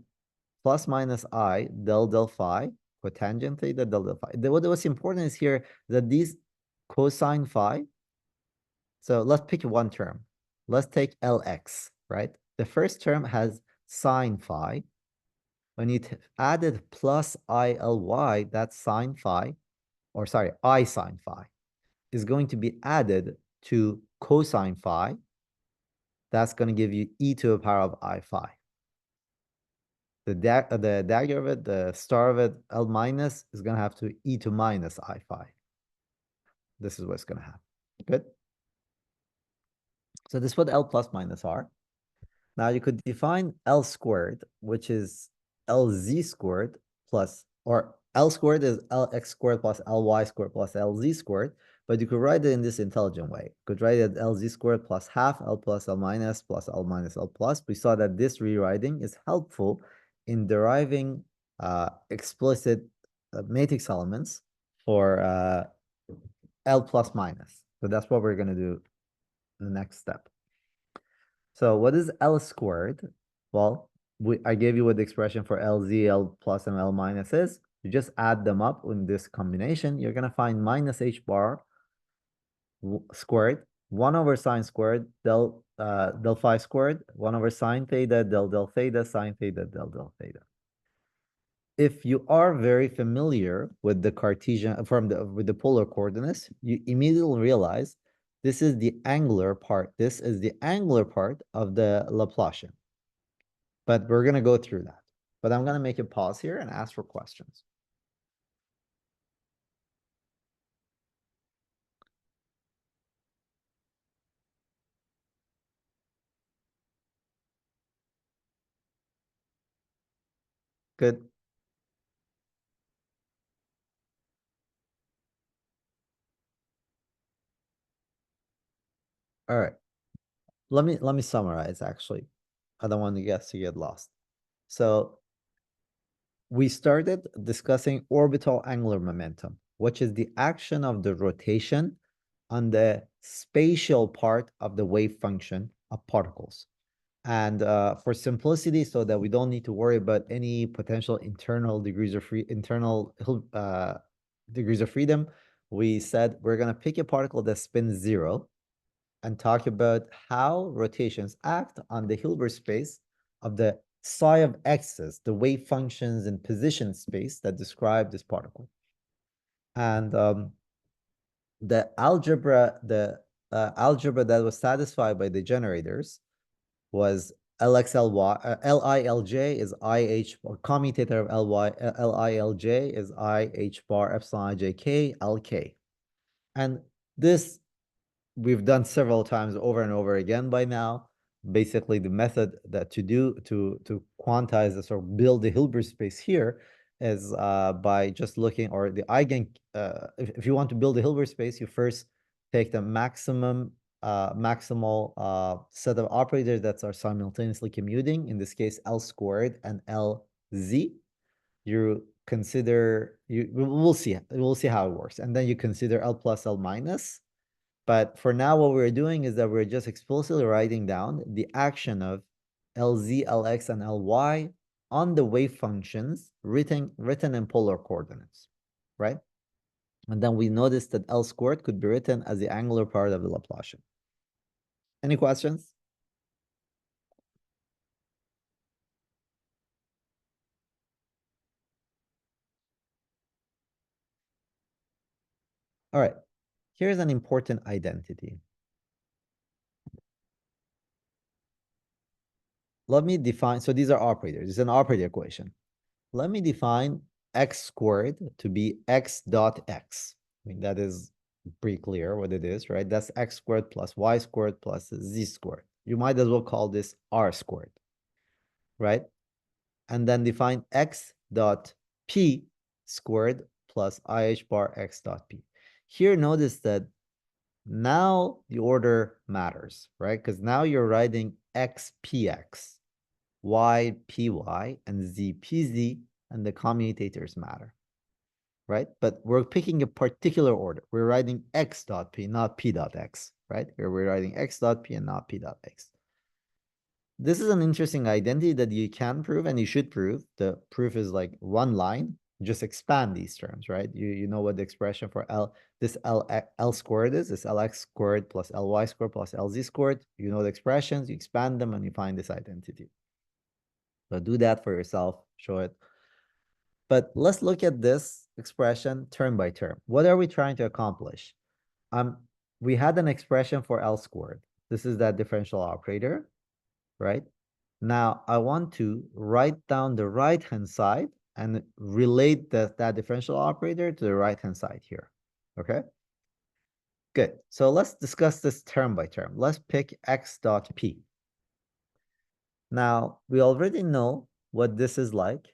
plus minus I del del phi, cotangent theta, del del phi. What's important is here that these cosine phi, so let's pick one term. Let's take Lx, right? The first term has sine phi. When you added plus ILY, that's sine phi, or sorry, I sine phi, is going to be added to cosine phi. That's going to give you e to the power of I phi. The dagger of it, the star of it, L minus, is going to have to e to minus I phi. This is what's going to happen. Good. So this is what L plus minus are. Now you could define L squared, which is LZ squared plus, or L squared is LX squared plus LY squared plus LZ squared, but you could write it in this intelligent way. You could write it LZ squared plus half L plus L minus L plus. We saw that this rewriting is helpful in deriving explicit matrix elements for L plus minus. So that's what we're going to do in the next step. So what is L squared? Well, I gave you what the expression for LZ, L plus, and L minus is. You just add them up in this combination. You're going to find minus H bar squared, 1 over sine squared, del phi squared, 1 over sine theta, del del theta, sine theta, del del theta. If you are very familiar with the Cartesian, with the polar coordinates, you immediately realize this is the angular part. This is the angular part of the Laplacian. But we're going to go through that. But I'm going to make a pause here and ask for questions. Good. All right. Let me summarize actually. I don't want you guys to get lost. So we started discussing orbital angular momentum, which is the action of the rotation on the spatial part of the wave function of particles. And for simplicity, so that we don't need to worry about any potential internal degrees of freedom, we said we're gonna pick a particle that spins 0 and talk about how rotations act on the Hilbert space of the psi of x's, the wave functions in position space that describe this particle. And the algebra that was satisfied by the generators was LXLY, LILJ is IH, or commutator of LILJ is IH bar epsilon JK LK. And this we've done several times over and over again by now. Basically, the method that to quantize this or build the Hilbert space here is by just looking, or the eigen, if you want to build a Hilbert space, you first take the maximal set of operators that are simultaneously commuting, in this case L squared and LZ. You consider, we'll see how it works, and then you consider L plus L minus. But for now, what we're doing is that we're just explicitly writing down the action of Lz, Lx, and Ly on the wave functions written in polar coordinates, right? And then we noticed that L squared could be written as the angular part of the Laplacian. Any questions? All right, here's an important identity. Let me define, so these are operators. It's an operator equation. Let me define x squared to be x dot x. I mean, that is pretty clear what it is, right? That's x squared plus y squared plus z squared. You might as well call this r squared, right? And then define x dot p squared plus ih bar x dot p. Here, notice that now the order matters, right? Because now you're writing xpx, ypy, and zpz, and the commutators matter, right? But we're picking a particular order. We're writing x dot p, not p dot x, right? Here we're writing x dot p and not p dot x. This is an interesting identity that you can prove and you should prove. The proof is like one line. Just expand these terms, right? You know what the expression for this L squared is. This Lx squared plus Ly squared plus Lz squared. You know the expressions, you expand them, and you find this identity. So do that for yourself, show it. But let's look at this expression term by term. What are we trying to accomplish? We had an expression for L squared. This is that differential operator, right? Now I want to write down the right-hand side and relate that differential operator to the right-hand side here, okay? Good, so let's discuss this term by term. Let's pick x dot p. Now, we already know what this is like.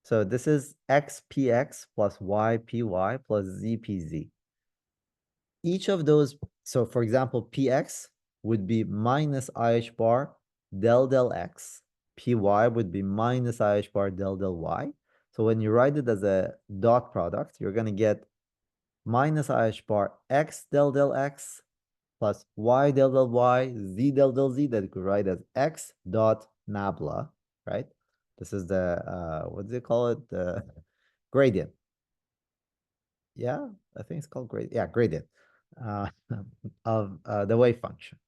So this is xpx plus ypy plus zpz. Each of those, so for example, px would be minus ih bar del del x. Py would be minus ih bar del del y. So when you write it as a dot product, you're going to get minus ih bar x del del x plus y del del y, z del del z, that you could write as x dot nabla, right? This is the, what do they call it? The gradient. Yeah, I think it's called gradient. Yeah, gradient of the wave function.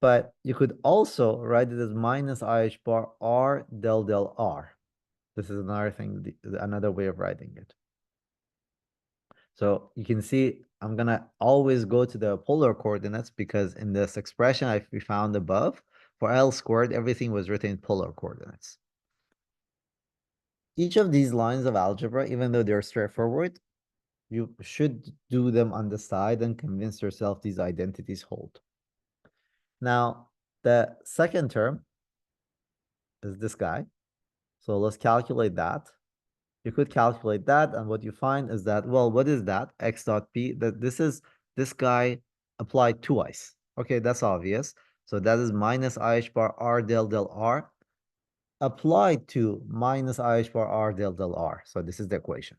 But you could also write it as minus ih bar r del del r. This is another thing, another way of writing it. So you can see I'm gonna always go to the polar coordinates, because in this expression we found above, for L squared, everything was written in polar coordinates. Each of these lines of algebra, even though they're straightforward, you should do them on the side and convince yourself these identities hold. Now, the second term is this guy. So let's calculate that. You could calculate that, and what you find is that, well, what is that? X dot P, that this is this guy applied twice. Okay, that's obvious. So that is minus IH bar R del del R applied to minus IH bar R del del R. So this is the equation,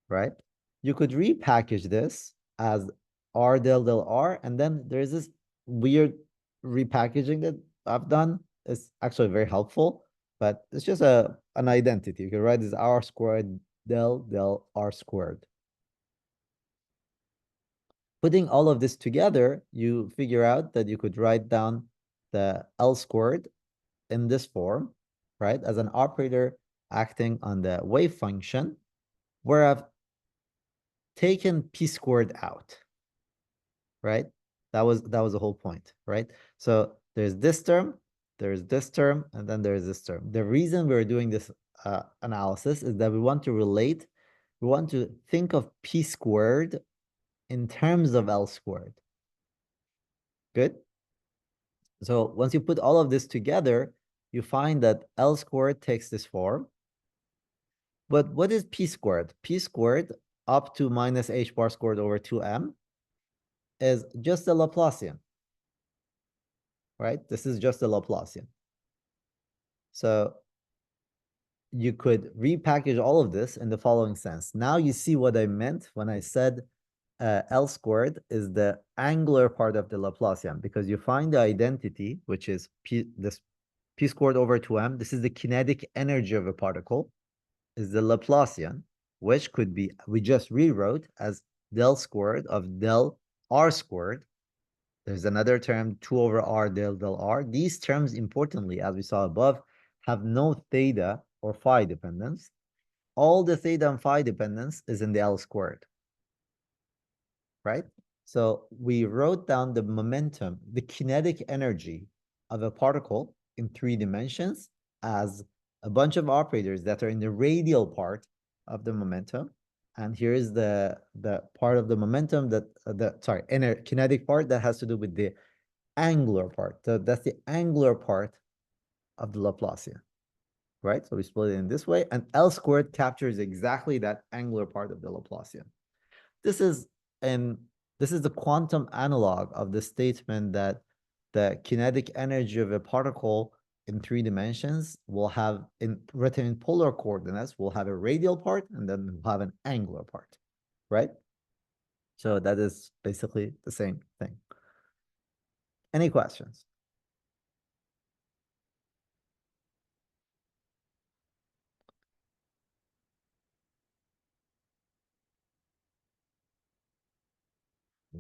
right? You could repackage this as R del del R, and then there's this weird repackaging that I've done. It's actually very helpful, but it's just an identity. You can write this R squared del del R squared. Putting all of this together, you figure out that you could write down the L squared in this form, right, as an operator acting on the wave function, where I've taken P squared out, right? That was the whole point, right? So there's this term, and then there's this term. The reason we're doing this analysis is that we want to think of P squared in terms of L squared. Good? So once you put all of this together, you find that L squared takes this form. But what is P squared? P squared up to minus H bar squared over 2M is just a Laplacian, right? This is just a Laplacian. So you could repackage all of this in the following sense. Now you see what I meant when I said L squared is the angular part of the Laplacian, because you find the identity, which is this P squared over 2M. This is the kinetic energy of a particle, is the Laplacian, which could be, we just rewrote as del squared of del R squared. There's another term, 2 over R del del R. These terms, importantly, as we saw above, have no theta or phi dependence. All the theta and phi dependence is in the L squared, right? So we wrote down the momentum, the kinetic energy of a particle in 3 dimensions as a bunch of operators that are in the radial part of the momentum. And here is the part of the momentum that kinetic part that has to do with the angular part. So that's the angular part of the Laplacian, right? So we split it in this way, and L squared captures exactly that angular part of the Laplacian. This is the quantum analog of the statement that the kinetic energy of a particle in 3 dimensions will have, written in polar coordinates, will have a radial part and then we'll have an angular part, right? So that is basically the same thing. Any questions?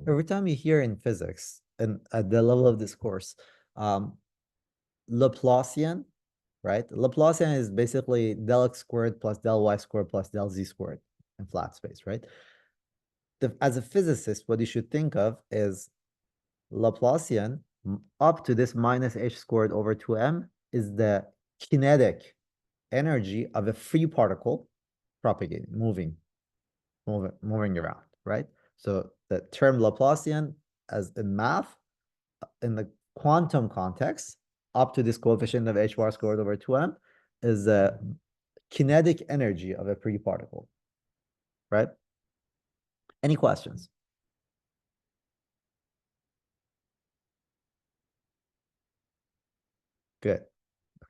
Every time you hear in physics and at the level of this course, Laplacian, right? Laplacian is basically del x squared plus del y squared plus del z squared in flat space, right? As a physicist, what you should think of is Laplacian up to this minus h squared over 2m is the kinetic energy of a free particle propagating, moving around, right? So the term Laplacian, as in math, in the quantum context, up to this coefficient of h bar squared over 2m is the kinetic energy of a free particle, right? Any questions? Good.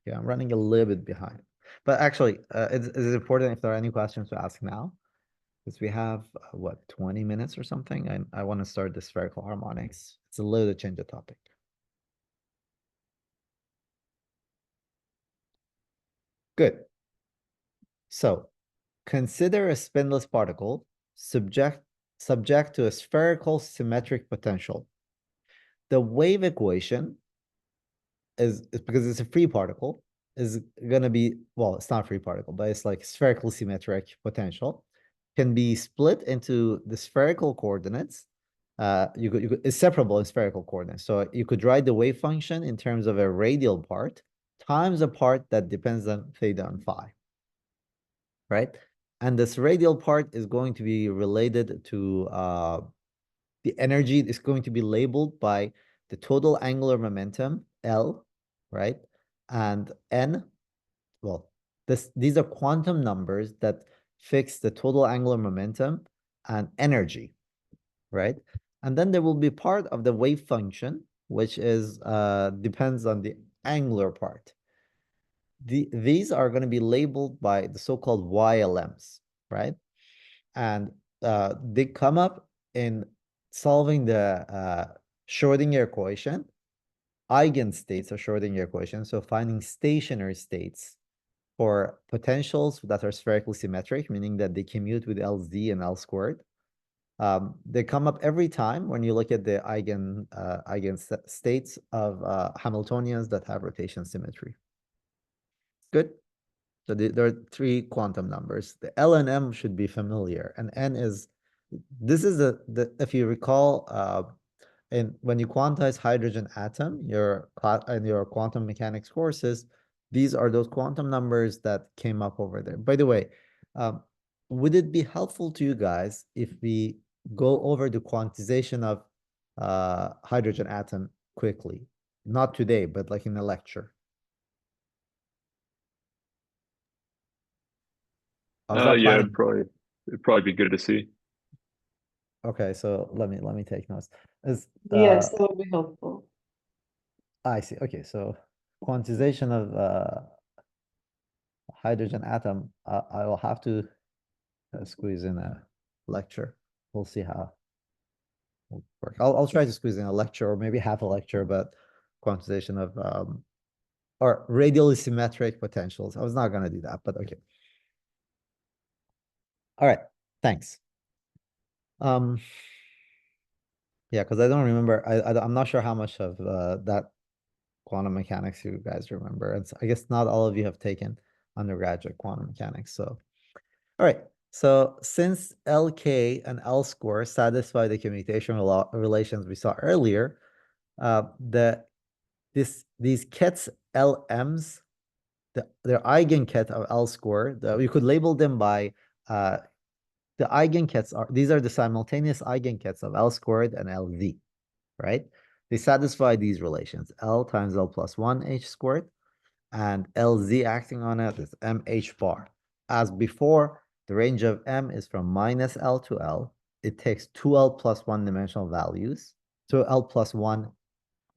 Okay, I'm running a little bit behind. But actually, it's important if there are any questions to ask now, because we have, what, 20 minutes or something? And I want to start the spherical harmonics. It's a little change of topic. Good. So consider a spinless particle subject to a spherical symmetric potential. The wave equation is because it's a free particle, is gonna be, well, it's not a free particle, but it's like spherical symmetric potential, can be split into the spherical coordinates. It's separable in spherical coordinates. So you could write the wave function in terms of a radial part times a part that depends on theta and phi, right? And this radial part is going to be related to the energy is going to be labeled by the total angular momentum, L, right? and n, well, these are quantum numbers that fix the total angular momentum and energy, right? And then there will be part of the wave function, which is depends on the angular part. These are going to be labeled by the so-called YLMs, right? And they come up in solving the Schrodinger equation, eigenstates of Schrodinger equation, so finding stationary states for potentials that are spherically symmetric, meaning that they commute with LZ and L squared. They come up every time when you look at the eigen states of Hamiltonians that have rotation symmetry. Good. So there are three quantum numbers. The L and M should be familiar, and N is, this is the if you recall, and when you quantize hydrogen atom, in your quantum mechanics courses, these are those quantum numbers that came up over there. By the way, would it be helpful to you guys if we go over the quantization of hydrogen atom quickly? Not today, but like in a lecture. I was not Yeah, planning. it'd probably be good to see. Okay, so let me take notes. Yes, that would be helpful. I see. Okay, so quantization of hydrogen atom, I will have to squeeze in a lecture. We'll see how it will work. I'll try to squeeze in a lecture or maybe half a lecture about quantization of or radially symmetric potentials. I was not going to do that, but okay. All right, thanks. Yeah, because I don't remember. I'm not sure how much of that quantum mechanics you guys remember. And so I guess not all of you have taken undergraduate quantum mechanics. So, all right. So since LK and L square satisfy the commutation relations we saw earlier, these kets LMs, their eigenket of L square, you could label them by the eigenkets these are the simultaneous eigenkets of L squared and LZ, right? They satisfy these relations, L times L plus 1 H squared, and LZ acting on it is MH bar. As before, the range of M is from minus L to L. It takes 2L plus 1 dimensional values, 2L plus 1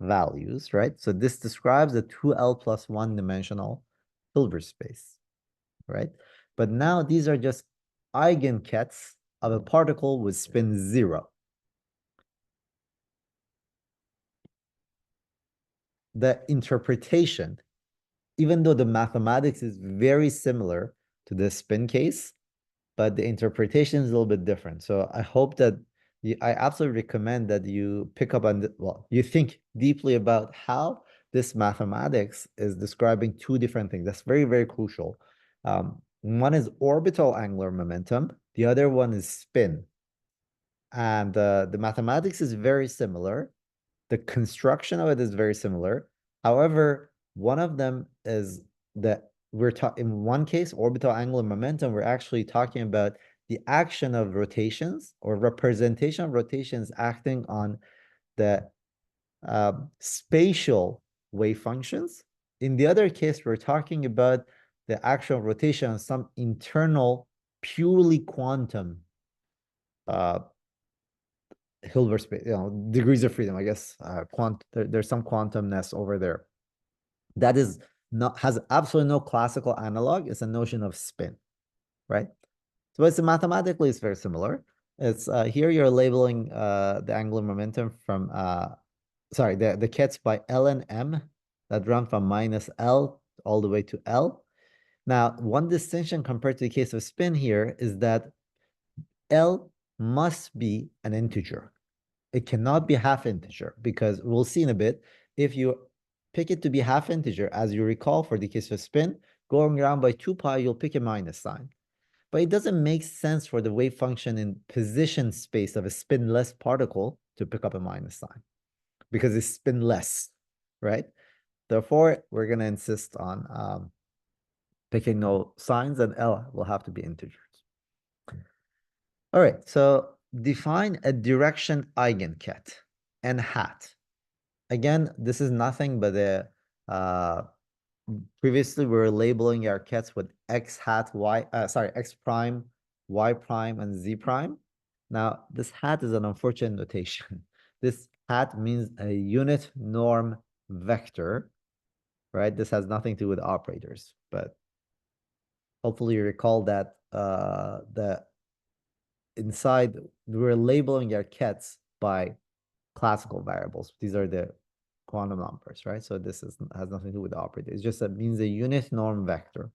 values, right? So this describes a 2L plus 1 dimensional Hilbert space, right? But now these are just eigenkets of a particle with spin 0. The interpretation, even though the mathematics is very similar to the spin case, but the interpretation is a little bit different. So I hope that I absolutely recommend that you pick up on, you think deeply about how this mathematics is describing two different things. That's very, very crucial. One is orbital angular momentum. The other one is spin. And the mathematics is very similar. The construction of it is very similar. However, one of them is that we're talking, in one case, orbital angular momentum, we're actually talking about the action of rotations or representation of rotations acting on the spatial wave functions. In the other case, we're talking about the actual rotation of some internal, purely quantum Hilbert space, degrees of freedom, I guess. There's some quantumness over there. That is has absolutely no classical analog. It's a notion of spin, right? So it's mathematically it's very similar. It's here you're labeling the angular momentum from sorry, the kets by L and M that run from minus L all the way to L. Now, one distinction compared to the case of spin here is that L must be an integer. It cannot be half integer because we'll see in a bit, if you pick it to be half integer, as you recall for the case of spin, going around by 2 pi, you'll pick a minus sign. But it doesn't make sense for the wave function in position space of a spinless particle to pick up a minus sign because it's spinless, right? Therefore, we're going to insist on picking no signs, and L will have to be integers. All right, so define a direction eigenket, n hat. Again, this is nothing but a previously we were labeling our kets with x hat y, x prime, y prime, and z prime. Now this hat is an unfortunate notation. This hat means a unit norm vector, right? This has nothing to do with operators, but hopefully you recall that the inside we're labeling our kets by classical variables. These are the quantum numbers, right? So this has nothing to do with the operator. It's just that means a unit norm vector.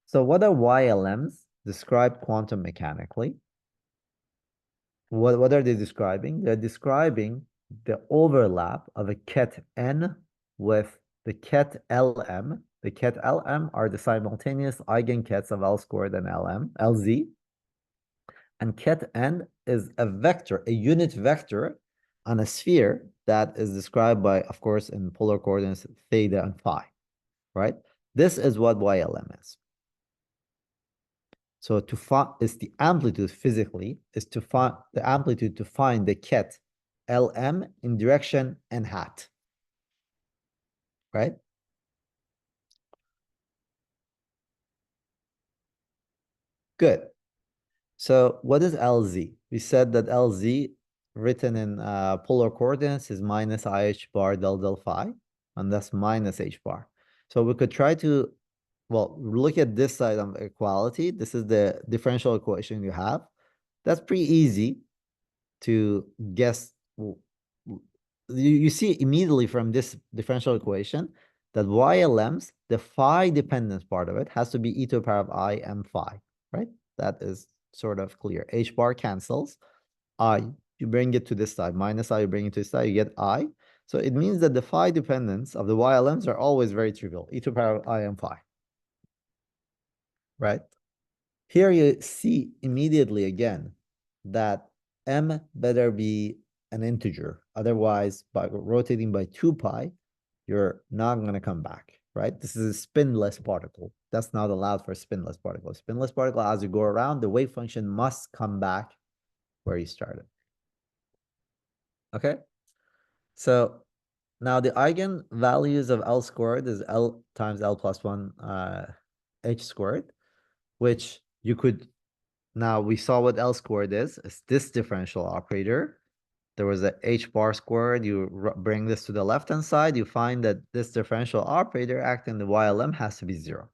So what are YLMs described quantum mechanically? What are they describing? They're describing the overlap of a ket N with the ket LM. The ket LM are the simultaneous eigenkets of L squared and LZ. And ket N is a vector, a unit vector on a sphere that is described by, of course, in polar coordinates theta and phi, right? This is what YLM is. So to find is the amplitude physically is to find the amplitude to find the ket LM in direction n hat, right? Good. So what is LZ? We said that LZ written in polar coordinates is minus IH bar del del phi, and that's minus H bar. So we could try to, well, look at this side of equality. This is the differential equation you have. That's pretty easy to guess. You see immediately from this differential equation that YLM's, the phi dependence part of it has to be e to the power of I m phi, right? That is sort of clear. H bar cancels. I, you bring it to this side. Minus I, you bring it to this side, you get I. So it means that the phi dependence of the YLMs are always very trivial. E to the power of I m phi, right? Here you see immediately again that m better be an integer. Otherwise, by rotating by 2 pi, you're not going to come back, right? This is a spinless particle. That's not allowed for a spinless particle. Spinless particle, as you go around, the wave function must come back where you started. Okay? So now the eigenvalues of L squared is L times L plus 1 H squared, which you could, now we saw what L squared is. It's this differential operator. There was a H bar squared. You bring this to the left-hand side. You find that this differential operator acting the YLM has to be 0.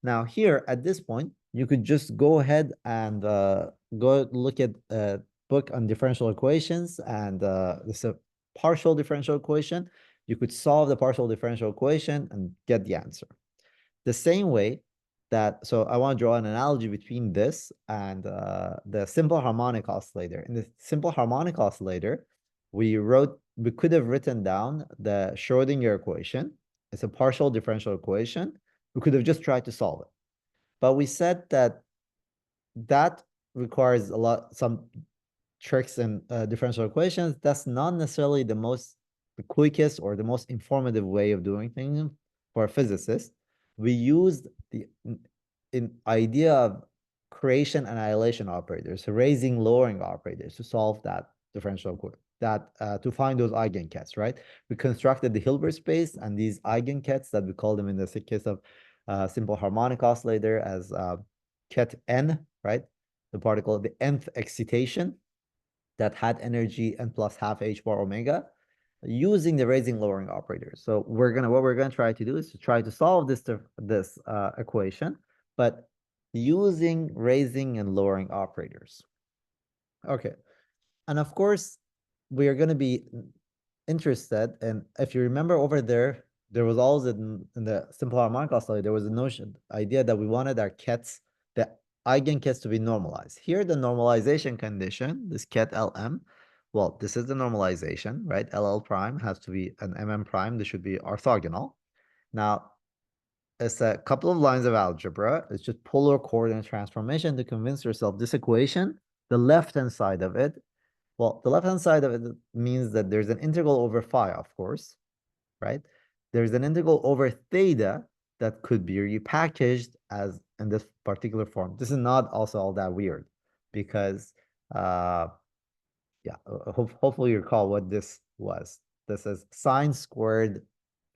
Now here, at this point, you could just go ahead and go look at a book on differential equations, and this is a partial differential equation. You could solve the partial differential equation and get the answer. The same way that, so I want to draw an analogy between this and the simple harmonic oscillator. In the simple harmonic oscillator, we could have written down the Schrodinger equation. It's a partial differential equation. We could have just tried to solve it. But we said that that requires some tricks in differential equations. That's not necessarily the quickest or the most informative way of doing things for a physicist. We used the idea of creation annihilation operators, so raising lowering operators to solve that differential to find those eigenkets, right? We constructed the Hilbert space and these eigenkets that we call them in the case of simple harmonic oscillator as ket n, right? The particle, the nth excitation that had energy n plus half h bar omega using the raising lowering operator. So what we're gonna try to do is to try to solve this equation, but using raising and lowering operators. Okay, and of course we are going to be interested, and if you remember over there, there was always in the simple harmonic oscillator, there was a idea that we wanted our kets, the eigenkets, to be normalized. Here, the normalization condition, this ket LM, well, this is the normalization, right? LL prime has to be an MM prime. This should be orthogonal. Now, it's a couple of lines of algebra. It's just polar coordinate transformation to convince yourself this equation, the left-hand side of it, well, the left-hand side of it means that there's an integral over phi, of course, right? There's an integral over theta that could be repackaged as in this particular form. This is not also all that weird because, yeah, hopefully you recall what this was. This is sine squared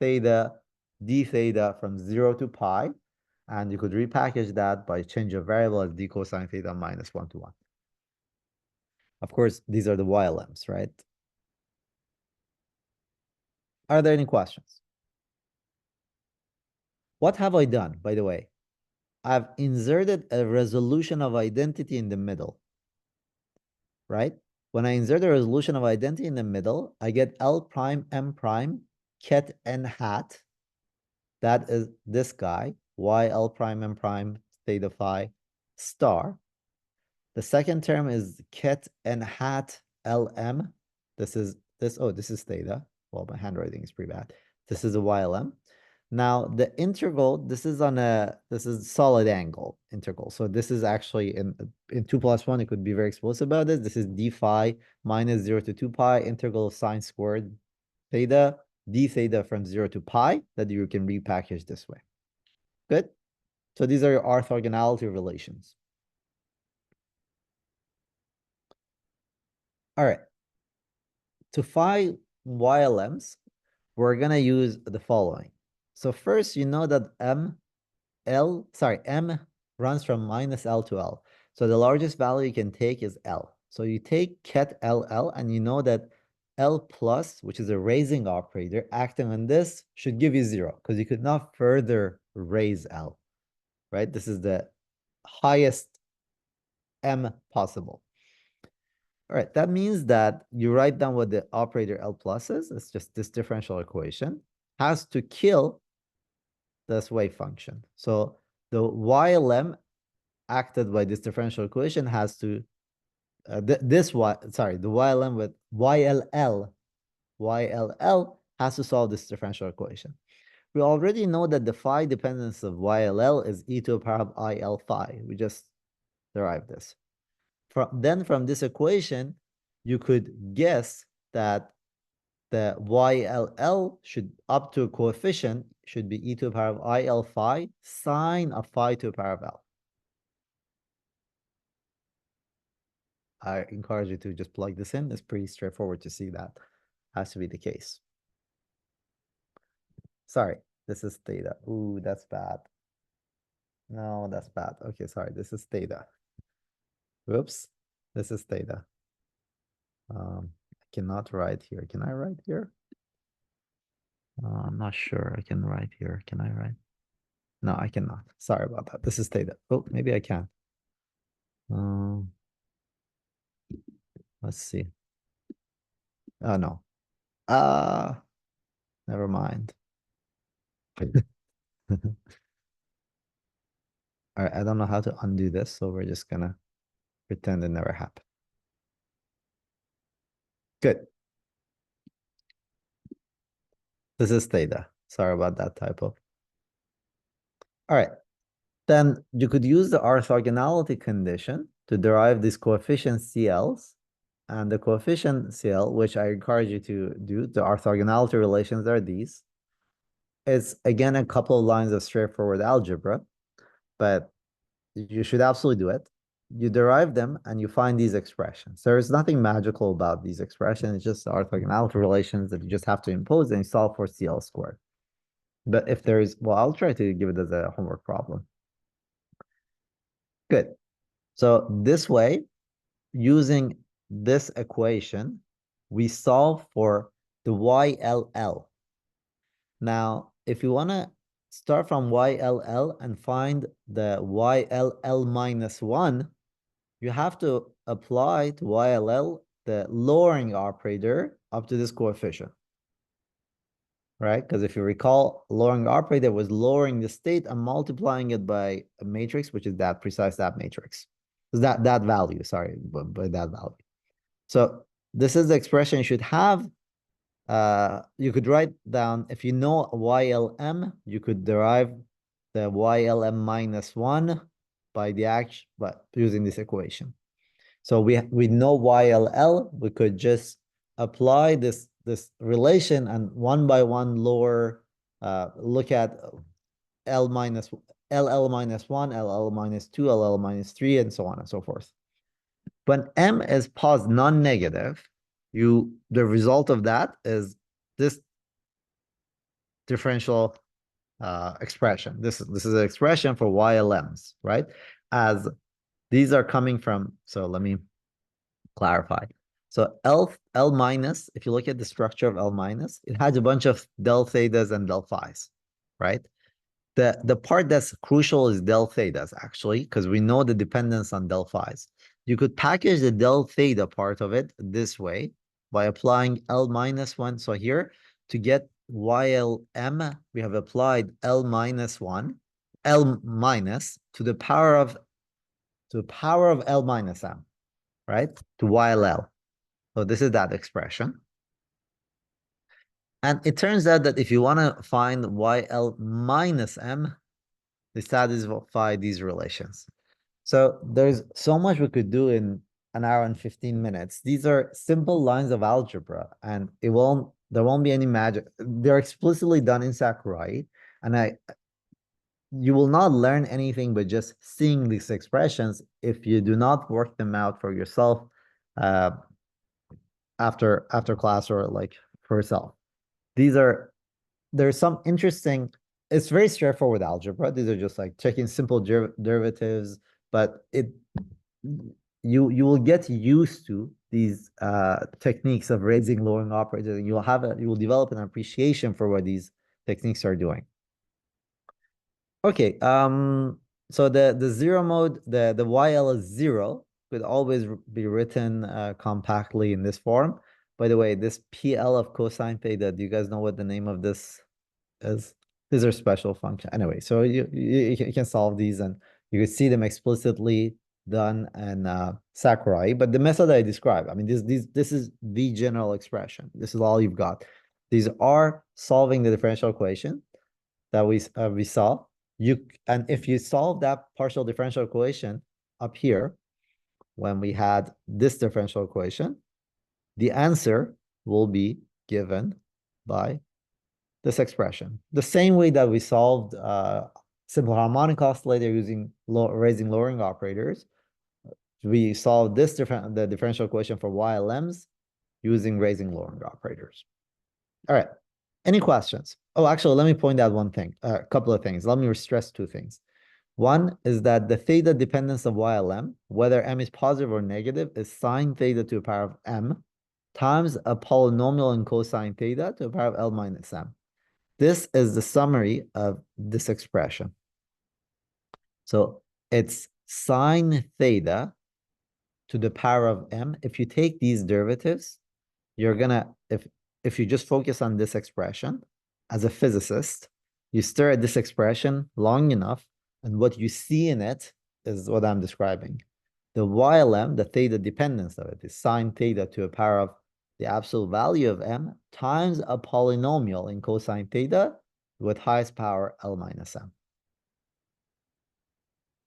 theta d theta from 0 to pi, and you could repackage that by change of variable as d cosine theta minus 1 to 1. Of course, these are the YLMs, right? Are there any questions? What have I done, by the way? I've inserted a resolution of identity in the middle, right? When I insert a resolution of identity in the middle, I get L prime M prime ket n hat. That is this guy, Y L prime M prime theta phi star. The second term is ket n hat LM. This is theta. Well, my handwriting is pretty bad. This is a YLM. Now the integral, this is solid angle integral. So this is actually in 2 plus 1, it could be very explicit about this. This is d phi minus 0 to 2 pi integral of sine squared theta d theta from 0 to pi that you can repackage this way. Good. So these are your orthogonality relations. All right. To find YLMs, we're gonna use the following. So first, you know that M runs from minus L to L. So the largest value you can take is L. So you take ket LL, and you know that L plus, which is a raising operator, acting on this should give you 0, because you could not further raise L, right? This is the highest M possible. All right, that means that you write down what the operator L plus is. It's just this differential equation has to kill this wave function. So the YLM acted by this differential equation has to the YLM with YLL has to solve this differential equation. We already know that the phi dependence of YLL is e to the power of IL phi. We just derived this. From this equation, you could guess that the YLL should up to a coefficient should be e to the power of IL phi sine of phi to the power of L. I encourage you to just plug this in. It's pretty straightforward to see that has to be the case. Sorry, this is theta. Ooh, that's bad. No, that's bad. Okay, sorry, this is theta. Whoops, this is theta. I cannot write here. Can I write here? I'm not sure I can write here. Can I write? No, I cannot. Sorry about that. This is theta. Oh, maybe I can. Let's see. Oh, no. Never mind. All right, I don't know how to undo this, so we're just gonna pretend it never happened. Good. This is theta. Sorry about that typo. All right. Then you could use the orthogonality condition to derive these coefficient CLs. And the coefficient CL, which I encourage you to do, the orthogonality relations are these. It's, again, a couple of lines of straightforward algebra, but you should absolutely do it. You derive them and you find these expressions. There is nothing magical about these expressions. It's just orthogonality relations that you just have to impose and you solve for CL squared. But if there is, well, I'll try to give it as a homework problem. Good. So this way, using this equation, we solve for the YLL. Now, if you want to start from YLL and find the YLL minus 1, you have to apply to YLL the lowering operator up to this coefficient, right? Because if you recall, lowering operator was lowering the state and multiplying it by a matrix, which is that matrix. That value, sorry, by that value. So this is the expression you should have. You could write down, if you know YLM, you could derive the YLM minus 1 by using this equation. So we know YLL, we could just apply this relation and one by one lower, look at LL minus 1, LL minus 2, LL minus 3, and so on and so forth. When M is non-negative, the result of that is this differential expression. This is an expression for YLMs, right? As these are coming from, so let me clarify. So L minus, if you look at the structure of L minus, it has a bunch of del thetas and del phis, right? The part that's crucial is del thetas, actually, because we know the dependence on del phis. You could package the del theta part of it this way by applying L minus 1. So here, to get YLM, we have applied L minus 1, L minus to the power of L minus M, right? To YLL. So this is that expression. And it turns out that if you want to find YL minus M, they satisfy these relations. So there's so much we could do in an hour and 15 minutes. These are simple lines of algebra, and there won't be any magic. They're explicitly done in Sakurai, and you will not learn anything but just seeing these expressions if you do not work them out for yourself uh, after class or like for yourself. There's some interesting, it's very straightforward algebra. These are just like checking simple derivatives, but you will get used to these techniques of raising, lowering operators, and you will develop an appreciation for what these techniques are doing. Okay, so the zero mode, the YL is 0 could always be written compactly in this form. By the way, this PL of cosine theta, do you guys know what the name of this is? These are special functions. Anyway, so you can solve these, and you can see them explicitly done in Sakurai. But the method I described, I mean, this is the general expression. This is all you've got. These are solving the differential equation that we saw. And if you solve that partial differential equation up here, when we had this differential equation, the answer will be given by this expression. The same way that we solved simple harmonic oscillator using raising lowering operators, we solved the differential equation for YLMs using raising lowering operators. All right. Any questions? Oh, actually, let me point out one thing, a couple of things. Let me stress two things. One is that the theta dependence of YLM, whether M is positive or negative, is sine theta to the power of M times a polynomial in cosine theta to the power of L minus M. This is the summary of this expression. So it's sine theta to the power of M. If you take these derivatives, you're gonna, if you just focus on this expression as a physicist, you stare at this expression long enough, and what you see in it is what I'm describing. The YLM, the theta dependence of it, is sine theta to a power of the absolute value of M times a polynomial in cosine theta with highest power L minus M.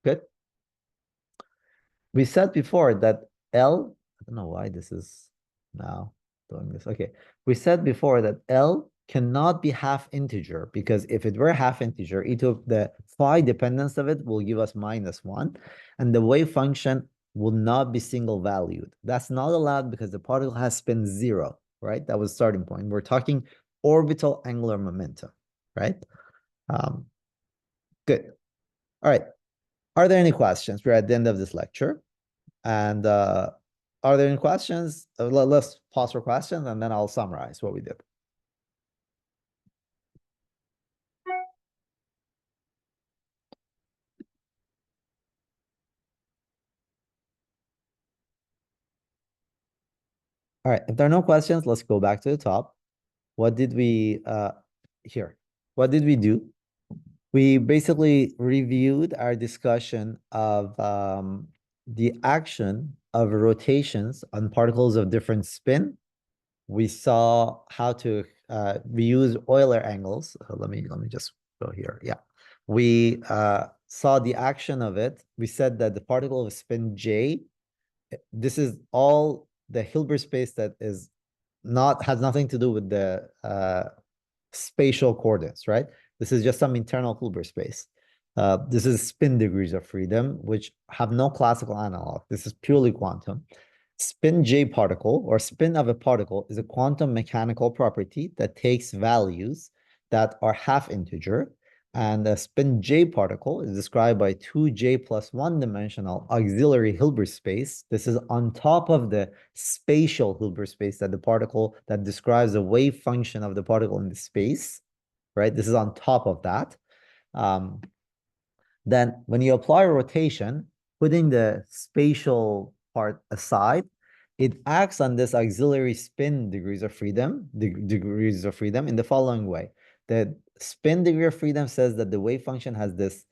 Good. We said before that L, I don't know why this is now doing this. Okay. We said before that L cannot be half integer, because if it were half integer, the phi dependence of it will give us -1, and the wave function will not be single valued. That's not allowed because the particle has spin 0, right? That was starting point. We're talking orbital angular momentum, right? Good. All right. Are there any questions? We're at the end of this lecture. And are there any questions? Let's pause for questions, and then I'll summarize what we did. All right, if there are no questions, let's go back to the top. What did we here? What did we do? We basically reviewed our discussion of the action of rotations on particles of different spin. We saw how to we use Euler angles. Let me just go here. Yeah, we saw the action of it. We said that the particle of spin J, this is all the Hilbert space that has nothing to do with the spatial coordinates, right? This is just some internal Hilbert space. This is spin degrees of freedom, which have no classical analog. This is purely quantum. Spin J particle, or spin of a particle, is a quantum mechanical property that takes values that are half integer, And a spin J particle is described by 2J plus 1-dimensional auxiliary Hilbert space. This is on top of the spatial Hilbert space that the particle that describes the wave function of the particle in the space, right? This is on top of that. Then when you apply rotation, putting the spatial part aside, it acts on this auxiliary spin degrees of freedom in the following way. The spin degree of freedom says that the wave function has this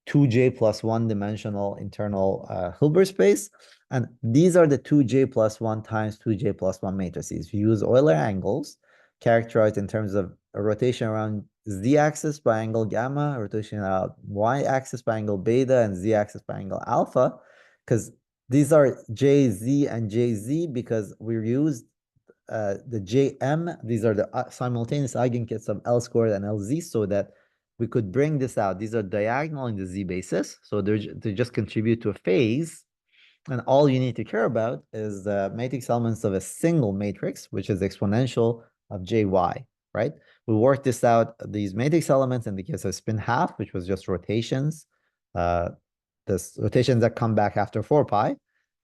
2J plus 1-dimensional internal Hilbert space, and these are the 2J plus 1 times 2J plus 1 matrices. We use Euler angles characterized in terms of a rotation around z-axis by angle gamma, rotation around y-axis by angle beta, and z-axis by angle alpha, because these are jz and jz because we used the jm. These are the simultaneous eigenkets of L squared and Lz, so that we could bring this out. These are diagonal in the z basis, so they just contribute to a phase. And all you need to care about is the matrix elements of a single matrix, which is exponential of jy, right? We worked this out, these matrix elements in the case of spin half, which was just rotations, this rotations that come back after 4 pi.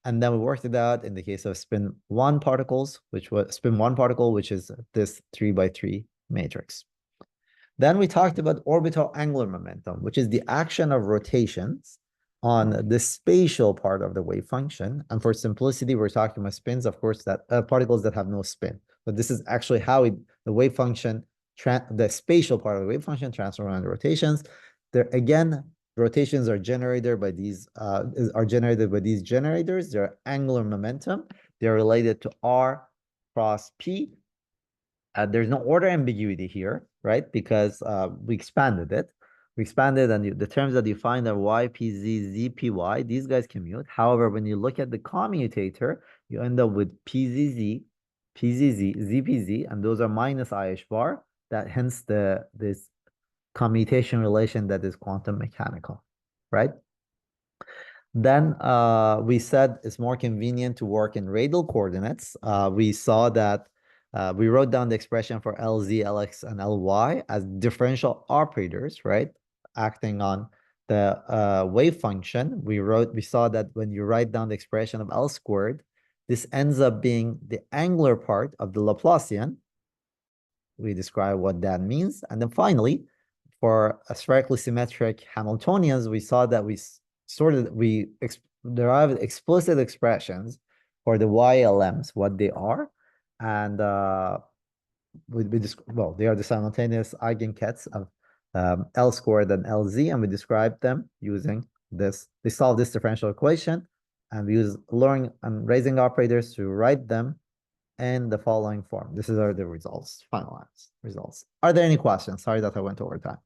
And then we worked it out in the case of spin 1 particles, which was spin 1 particle, which is this 3 by 3 matrix. Then we talked about orbital angular momentum, which is the action of rotations on the spatial part of the wave function. And for simplicity, we're talking about spins, of course, that particles that have no spin. But this is actually how the wave function, the spatial part of the wave function transforms around rotations. There again, rotations are generated by these generators. They're angular momentum. They're related to R cross P. There's no order ambiguity here, right? Because we expanded it. We expanded, and the terms that you find are ypz, zpy. These guys commute. However, when you look at the commutator, you end up with pzz, pzz, zpz, and those are minus IH bar. That hence this commutation relation that is quantum mechanical, right? Then we said it's more convenient to work in radial coordinates. We saw that we wrote down the expression for LZ, LX, and LY as differential operators, right? Acting on the wave function. We saw that when you write down the expression of L squared, this ends up being the angular part of the Laplacian. We describe what that means. And then finally, for a spherically symmetric Hamiltonians, we saw that we derived explicit expressions for the YLMs, what they are. And they are the simultaneous eigenkets of L squared and LZ, and we described them using this. They solve this differential equation, and we use lowering and raising operators to write them in the following form. This is the results, finalized results. Are there any questions? Sorry that I went over time.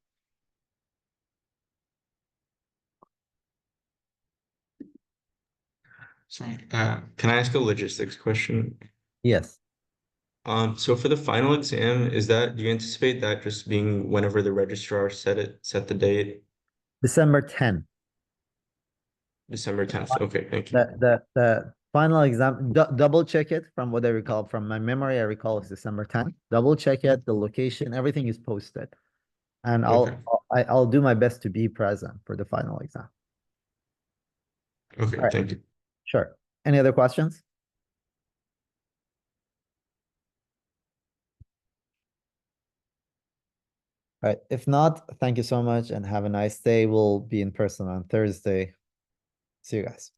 Sorry, can I ask a logistics question? Yes. So for the final exam, do you anticipate that just being whenever the registrar set the date? December 10th. December 10th. Okay, thank you. The final exam, double check it from what I recall. From my memory, I recall it's December 10th. Double check it, the location, everything is posted. And I'll do my best to be present for the final exam. Okay, All right. thank you. Sure. Any other questions? All right. If not, thank you so much and have a nice day. We'll be in person on Thursday. See you guys.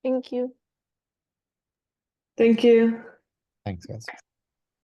Thank you. Thanks, guys.